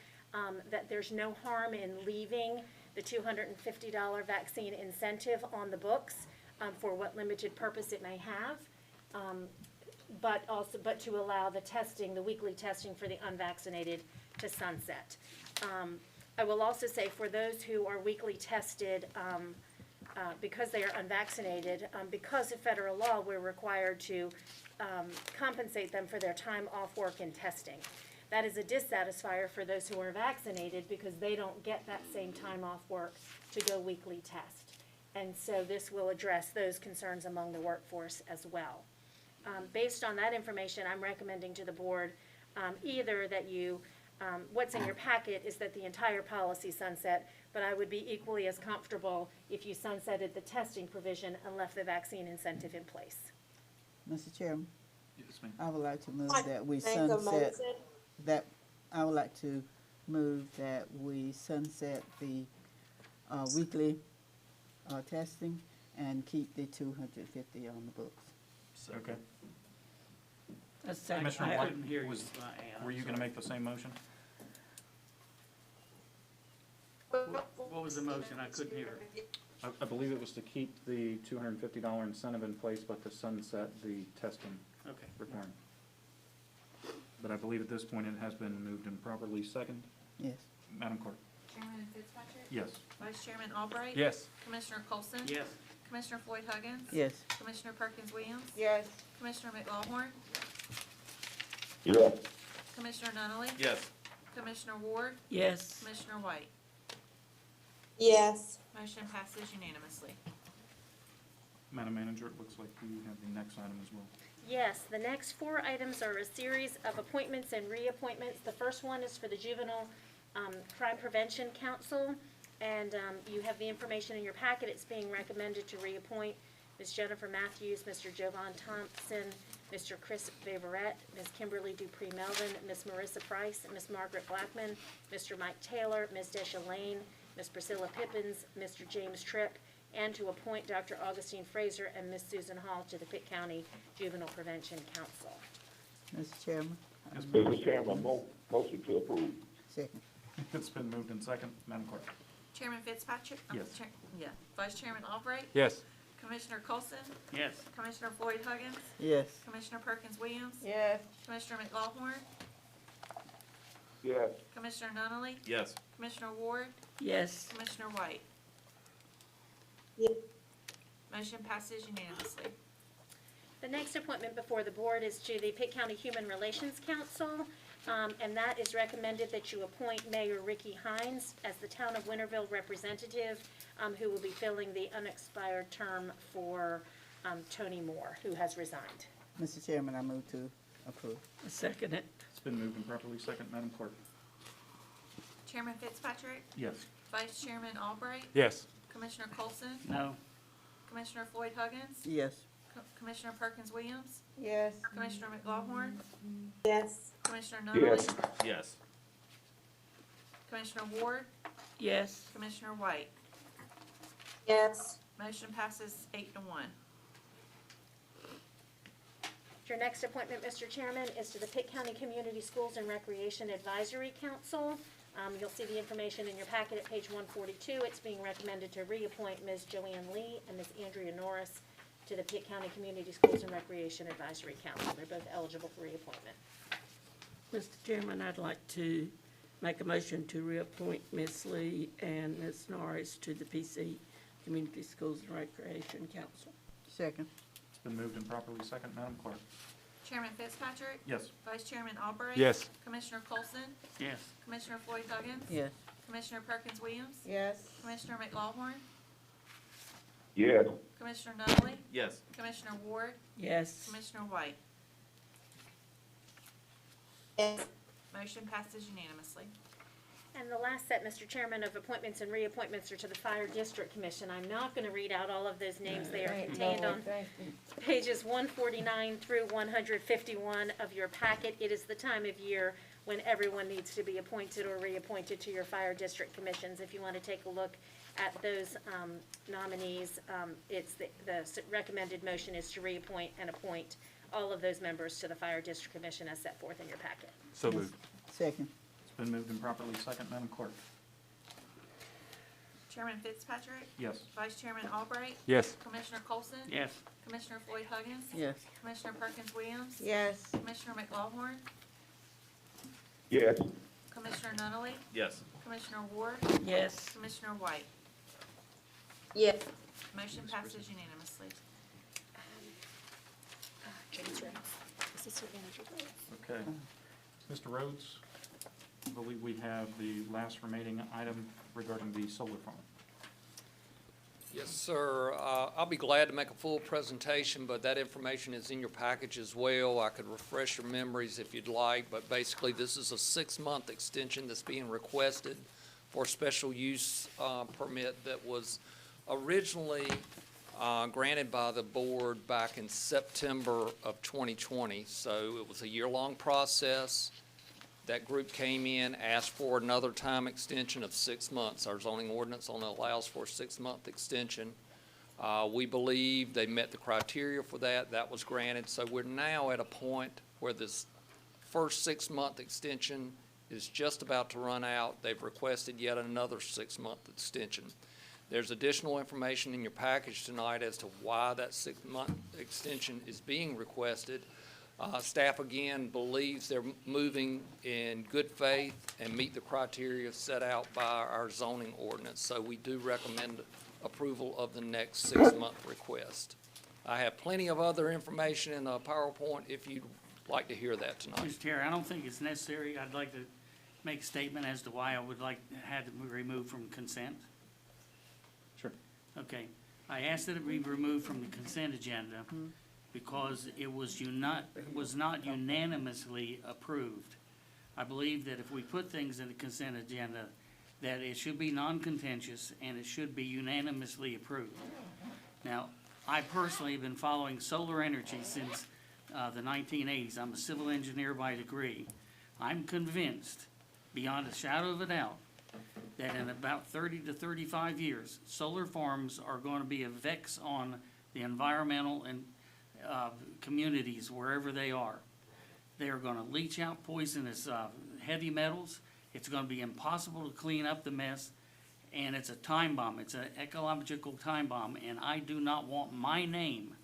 [SPEAKER 5] that there's no harm in leaving the $250 vaccine incentive on the books for what limited purpose it may have, but to allow the testing, the weekly testing for the unvaccinated to sunset. I will also say for those who are weekly tested because they are unvaccinated, because of federal law, we're required to compensate them for their time off work and testing. That is a dissatisfier for those who are vaccinated because they don't get that same time off work to go weekly test. And so this will address those concerns among the workforce as well. Based on that information, I'm recommending to the board either that you, what's in your packet is that the entire policy sunset, but I would be equally as comfortable if you sunsetted the testing provision and left the vaccine incentive in place.
[SPEAKER 10] Mr. Chairman,
[SPEAKER 1] Yes, ma'am.
[SPEAKER 10] I would like to move
[SPEAKER 6] Like,
[SPEAKER 10] that we
[SPEAKER 6] make a
[SPEAKER 10] sunset,
[SPEAKER 6] motion.
[SPEAKER 10] that, I would like to move that we sunset the weekly testing and keep the 250 on the books.
[SPEAKER 1] Okay.
[SPEAKER 8] Commissioner
[SPEAKER 1] White,
[SPEAKER 8] couldn't hear you.
[SPEAKER 1] were you going to make the same motion?
[SPEAKER 8] What was the motion? I couldn't hear it.
[SPEAKER 1] I believe it was to keep the $250 incentive in place, but to sunset the testing
[SPEAKER 8] Okay.
[SPEAKER 1] requirement. But I believe at this point it has been moved and properly second.
[SPEAKER 10] Yes.
[SPEAKER 1] Madam Clerk?
[SPEAKER 2] Chairman Fitzpatrick?
[SPEAKER 1] Yes.
[SPEAKER 2] Vice Chairman Albright?
[SPEAKER 1] Yes.
[SPEAKER 2] Commissioner Colson?
[SPEAKER 8] Yes.
[SPEAKER 2] Commissioner Floyd Huggins?
[SPEAKER 10] Yes.
[SPEAKER 2] Commissioner Perkins Williams?
[SPEAKER 6] Yes.
[SPEAKER 2] Commissioner McLaughlin?
[SPEAKER 7] Yes.
[SPEAKER 2] Commissioner Nunley?
[SPEAKER 19] Yes.
[SPEAKER 2] Commissioner Ward?
[SPEAKER 10] Yes.
[SPEAKER 2] Commissioner White?
[SPEAKER 6] Yes.
[SPEAKER 2] Motion passes unanimously.
[SPEAKER 1] Madam Manager, it looks like you have the next item as well.
[SPEAKER 5] Yes, the next 4 items are a series of appointments and reappointments. The first one is for the Juvenile Crime Prevention Council, and you have the information in your packet. It's being recommended to reappoint Ms. Jennifer Matthews, Mr. Jovan Thompson, Mr. Chris Vaverette, Ms. Kimberly Dupree Melvin, Ms. Marissa Price, Ms. Margaret Blackman, Mr. Mike Taylor, Ms. Desha Lane, Ms. Priscilla Pippins, Mr. James Tripp, and to appoint Dr. Augustine Fraser and Ms. Susan Hall to the Pitt County Juvenile Prevention Council.
[SPEAKER 10] Mr. Chairman.
[SPEAKER 7] Mr. Chairman, motion to approve.
[SPEAKER 10] Second.
[SPEAKER 1] It's been moved and second. Madam Clerk?
[SPEAKER 2] Chairman Fitzpatrick?
[SPEAKER 1] Yes.
[SPEAKER 2] Yeah. Vice Chairman Albright?
[SPEAKER 1] Yes.
[SPEAKER 2] Commissioner Colson?
[SPEAKER 8] Yes.
[SPEAKER 2] Commissioner Floyd Huggins?
[SPEAKER 10] Yes.
[SPEAKER 2] Commissioner Perkins Williams?
[SPEAKER 6] Yes.
[SPEAKER 2] Commissioner McLaughlin?
[SPEAKER 7] Yes.
[SPEAKER 2] Commissioner Nunley?
[SPEAKER 19] Yes.
[SPEAKER 2] Commissioner Ward?
[SPEAKER 10] Yes.
[SPEAKER 2] Commissioner White?
[SPEAKER 6] Yes.
[SPEAKER 2] Motion passes unanimously.
[SPEAKER 5] The next appointment before the board is to the Pitt County Human Relations Council, and that is recommended that you appoint Mayor Ricky Hines as the Town of Winterville representative, who will be filling the unexpired term for Tony Moore, who has resigned.
[SPEAKER 10] Mr. Chairman, I move to approve. Second it.
[SPEAKER 1] It's been moved and properly second. Madam Clerk?
[SPEAKER 2] Chairman Fitzpatrick?
[SPEAKER 1] Yes.
[SPEAKER 2] Vice Chairman Albright?
[SPEAKER 1] Yes.
[SPEAKER 2] Commissioner Colson?
[SPEAKER 8] No.
[SPEAKER 2] Commissioner Floyd Huggins?
[SPEAKER 10] Yes.
[SPEAKER 2] Commissioner Perkins Williams?
[SPEAKER 6] Yes.
[SPEAKER 2] Commissioner McLaughlin?
[SPEAKER 6] Yes.
[SPEAKER 2] Commissioner Nunley?
[SPEAKER 7] Yes.
[SPEAKER 19] Yes.
[SPEAKER 2] Commissioner Ward?
[SPEAKER 10] Yes.
[SPEAKER 2] Commissioner White?
[SPEAKER 6] Yes.
[SPEAKER 2] Motion passes 8-1.
[SPEAKER 5] Your next appointment, Mr. Chairman, is to the Pitt County Community Schools and Recreation Advisory Council. You'll see the information in your packet at page 142. It's being recommended to reappoint Ms. Joanne Lee and Ms. Andrea Norris to the Pitt County Community Schools and Recreation Advisory Council. They're both eligible for reappointment.
[SPEAKER 10] Mr. Chairman, I'd like to make a motion to reappoint Ms. Lee and Ms. Norris to the PC Community Schools and Recreation Council. Second.
[SPEAKER 1] It's been moved and properly second. Madam Clerk?
[SPEAKER 2] Chairman Fitzpatrick?
[SPEAKER 1] Yes.
[SPEAKER 2] Vice Chairman Albright?
[SPEAKER 1] Yes.
[SPEAKER 2] Commissioner Colson?
[SPEAKER 8] Yes.
[SPEAKER 2] Commissioner Floyd Huggins?
[SPEAKER 10] Yes.
[SPEAKER 2] Commissioner Perkins Williams?
[SPEAKER 6] Yes.
[SPEAKER 2] Commissioner McLaughlin?
[SPEAKER 7] Yes.
[SPEAKER 2] Commissioner Nunley?
[SPEAKER 19] Yes.
[SPEAKER 2] Commissioner Ward?
[SPEAKER 10] Yes.
[SPEAKER 2] Commissioner White?
[SPEAKER 6] Yes.
[SPEAKER 2] Motion passes unanimously.
[SPEAKER 5] And the last set, Mr. Chairman, of appointments and reappointments are to the Fire District Commission. I'm not going to read out all of those names. They are contained on pages 149 through 151 of your packet. It is the time of year when everyone needs to be appointed or reappointed to your Fire District Commissions. If you want to take a look at those nominees, it's the recommended motion is to reappoint and appoint all of those members to the Fire District Commission as set forth in your packet.
[SPEAKER 3] So moved.
[SPEAKER 10] Second.
[SPEAKER 1] It's been moved and properly second. Madam Clerk?
[SPEAKER 2] Chairman Fitzpatrick?
[SPEAKER 1] Yes.
[SPEAKER 2] Vice Chairman Albright?
[SPEAKER 3] Yes.
[SPEAKER 2] Commissioner Colson?
[SPEAKER 8] Yes.
[SPEAKER 2] Commissioner Floyd Huggins?
[SPEAKER 10] Yes.
[SPEAKER 2] Commissioner Perkins Williams?
[SPEAKER 21] Yes.
[SPEAKER 2] Commissioner McLaughlin?
[SPEAKER 7] Yes.
[SPEAKER 2] Commissioner Nunley?
[SPEAKER 19] Yes.
[SPEAKER 2] Commissioner Ward?
[SPEAKER 10] Yes.
[SPEAKER 2] Commissioner White?
[SPEAKER 21] Yes.
[SPEAKER 2] Motion passes unanimously.
[SPEAKER 1] Okay. Mr. Rhodes, I believe we have the last remaining item regarding the solar farm.
[SPEAKER 12] Yes, sir. I'll be glad to make a full presentation, but that information is in your package as well. I could refresh your memories if you'd like, but basically this is a 6-month extension that's being requested for special use permit that was originally granted by the board back in September of 2020. So it was a year-long process. That group came in, asked for another time extension of 6 months. Our zoning ordinance only allows for a 6-month extension. We believe they met the criteria for that. That was granted. So we're now at a point where this first 6-month extension is just about to run out. They've requested yet another 6-month extension. There's additional information in your package tonight as to why that 6-month extension is being requested. Staff, again, believes they're moving in good faith and meet the criteria set out by our zoning ordinance. So we do recommend approval of the next 6-month request. I have plenty of other information in the PowerPoint if you'd like to hear that tonight.
[SPEAKER 8] Mr. Chair, I don't think it's necessary. I'd like to make a statement as to why I would like to have it removed from consent.
[SPEAKER 1] Sure.
[SPEAKER 8] Okay. I asked that it be removed from the consent agenda because it was not unanimously approved. I believe that if we put things in the consent agenda, that it should be non-contentious and it should be unanimously approved. Now, I personally have been following solar energy since the 1980s. I'm a civil engineer by degree. I'm convinced, beyond a shadow of a doubt, that in about 30 to 35 years, solar farms are going to be a vex on the environmental and communities wherever they are. They are going to leach out poisonous heavy metals. It's going to be impossible to clean up the mess, and it's a time bomb. It's an ecological time bomb, and I do not want my name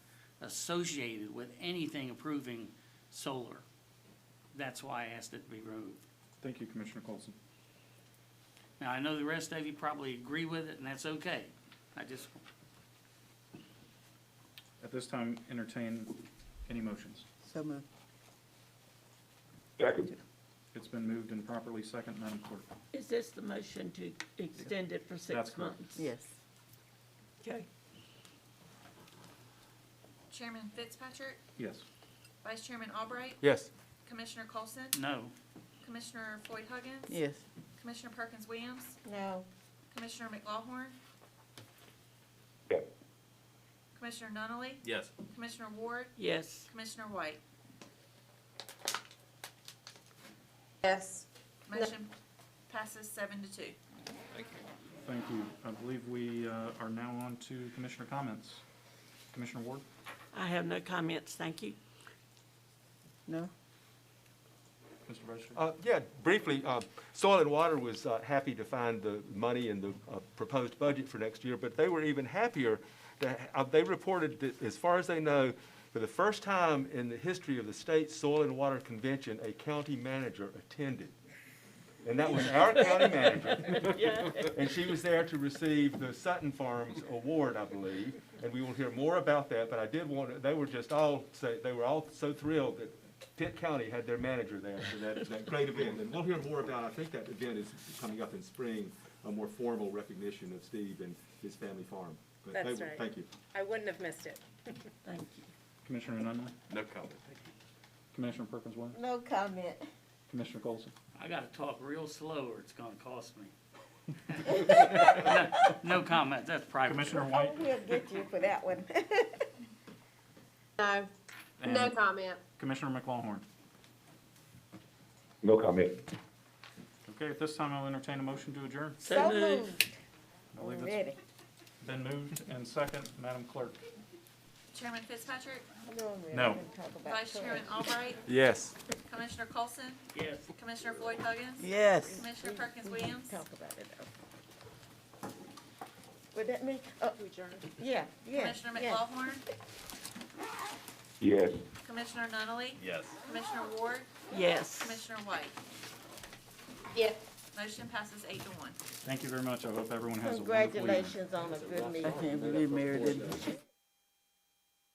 [SPEAKER 8] associated with anything approving solar. That's why I asked it to be removed.
[SPEAKER 1] Thank you, Commissioner Colson.
[SPEAKER 8] Now, I know the rest of you probably agree with it, and that's okay. I just,
[SPEAKER 1] At this time, entertain any motions.
[SPEAKER 10] So moved.
[SPEAKER 7] Second.
[SPEAKER 1] It's been moved and properly second. Madam Clerk?
[SPEAKER 10] Is this the motion to extend it for
[SPEAKER 1] That's
[SPEAKER 10] 6
[SPEAKER 1] correct.
[SPEAKER 10] months? Yes. Okay.
[SPEAKER 2] Chairman Fitzpatrick?
[SPEAKER 1] Yes.
[SPEAKER 2] Vice Chairman Albright?
[SPEAKER 3] Yes.
[SPEAKER 2] Commissioner Colson?
[SPEAKER 8] no.
[SPEAKER 2] Commissioner Floyd Huggins?
[SPEAKER 10] Yes.
[SPEAKER 2] Commissioner Perkins Williams?
[SPEAKER 21] No.
[SPEAKER 2] Commissioner McLaughlin?
[SPEAKER 7] Yes.
[SPEAKER 2] Commissioner Nunley?
[SPEAKER 19] Yes.
[SPEAKER 2] Commissioner Ward?
[SPEAKER 10] Yes.
[SPEAKER 2] Commissioner White?
[SPEAKER 21] Yes.
[SPEAKER 2] Motion passes 7-2.
[SPEAKER 12] Thank you.
[SPEAKER 1] Thank you. I believe we are now on to Commissioner comments. Commissioner Ward?
[SPEAKER 10] I have no comments, thank you. No?
[SPEAKER 1] Mr. Vice Chair?
[SPEAKER 22] Yeah, briefly, Soil and Water was happy to find the money in the proposed budget for next year, but they were even happier. They reported that, as far as they know, for the first time in the history of the state Soil and Water Convention, a county manager attended. And that was our county manager.
[SPEAKER 10] Yeah.
[SPEAKER 22] And she was there to receive the Sutton Farms Award, I believe. And we will hear more about that, but I did want to, they were just all, they were all so thrilled that Pitt County had their manager there for that great event. And we'll hear more about, I think that event is coming up in spring, a more formal recognition of Steve and his family farm. But
[SPEAKER 5] That's
[SPEAKER 22] they-
[SPEAKER 5] right.
[SPEAKER 22] Thank you.
[SPEAKER 5] I wouldn't have missed it.
[SPEAKER 10] Thank you.
[SPEAKER 1] Commissioner Nunley?
[SPEAKER 19] No comment. Thank you.
[SPEAKER 1] Commissioner Perkins Williams?
[SPEAKER 21] No comment.
[SPEAKER 1] Commissioner Colson?
[SPEAKER 8] I gotta talk real slow or it's gonna cost me. No comment, that's private.
[SPEAKER 1] Commissioner White?
[SPEAKER 10] We'll get you for that one.
[SPEAKER 6] No, no
[SPEAKER 1] And
[SPEAKER 6] comment.
[SPEAKER 1] Commissioner McLaughlin?
[SPEAKER 7] No comment.
[SPEAKER 1] Okay, at this time, I'll entertain a motion to adjourn.
[SPEAKER 10] So moved.
[SPEAKER 1] I believe
[SPEAKER 10] Ready.
[SPEAKER 1] it's been moved and second. Madam Clerk?
[SPEAKER 2] Chairman Fitzpatrick,
[SPEAKER 1] No.
[SPEAKER 2] Vice Chairman Albright,
[SPEAKER 22] Yes.
[SPEAKER 2] Commissioner Colson,
[SPEAKER 8] Yes.
[SPEAKER 2] Commissioner Floyd Huggins.
[SPEAKER 10] Yes.
[SPEAKER 2] Commissioner Perkins Williams.
[SPEAKER 10] Talk about it though. Would that mean, yeah, yeah.
[SPEAKER 2] Commissioner
[SPEAKER 10] yeah.
[SPEAKER 2] McLaughlin,
[SPEAKER 7] Yes.
[SPEAKER 2] Commissioner Nunley,
[SPEAKER 19] Yes.
[SPEAKER 2] Commissioner Ward,
[SPEAKER 10] Yes.
[SPEAKER 2] Commissioner White.
[SPEAKER 6] Yes.
[SPEAKER 2] Motion passes 8-1.
[SPEAKER 1] Thank you very much. I hope everyone has a wonderful evening.
[SPEAKER 10] Congratulations on a good meeting. I can't believe Mary did this.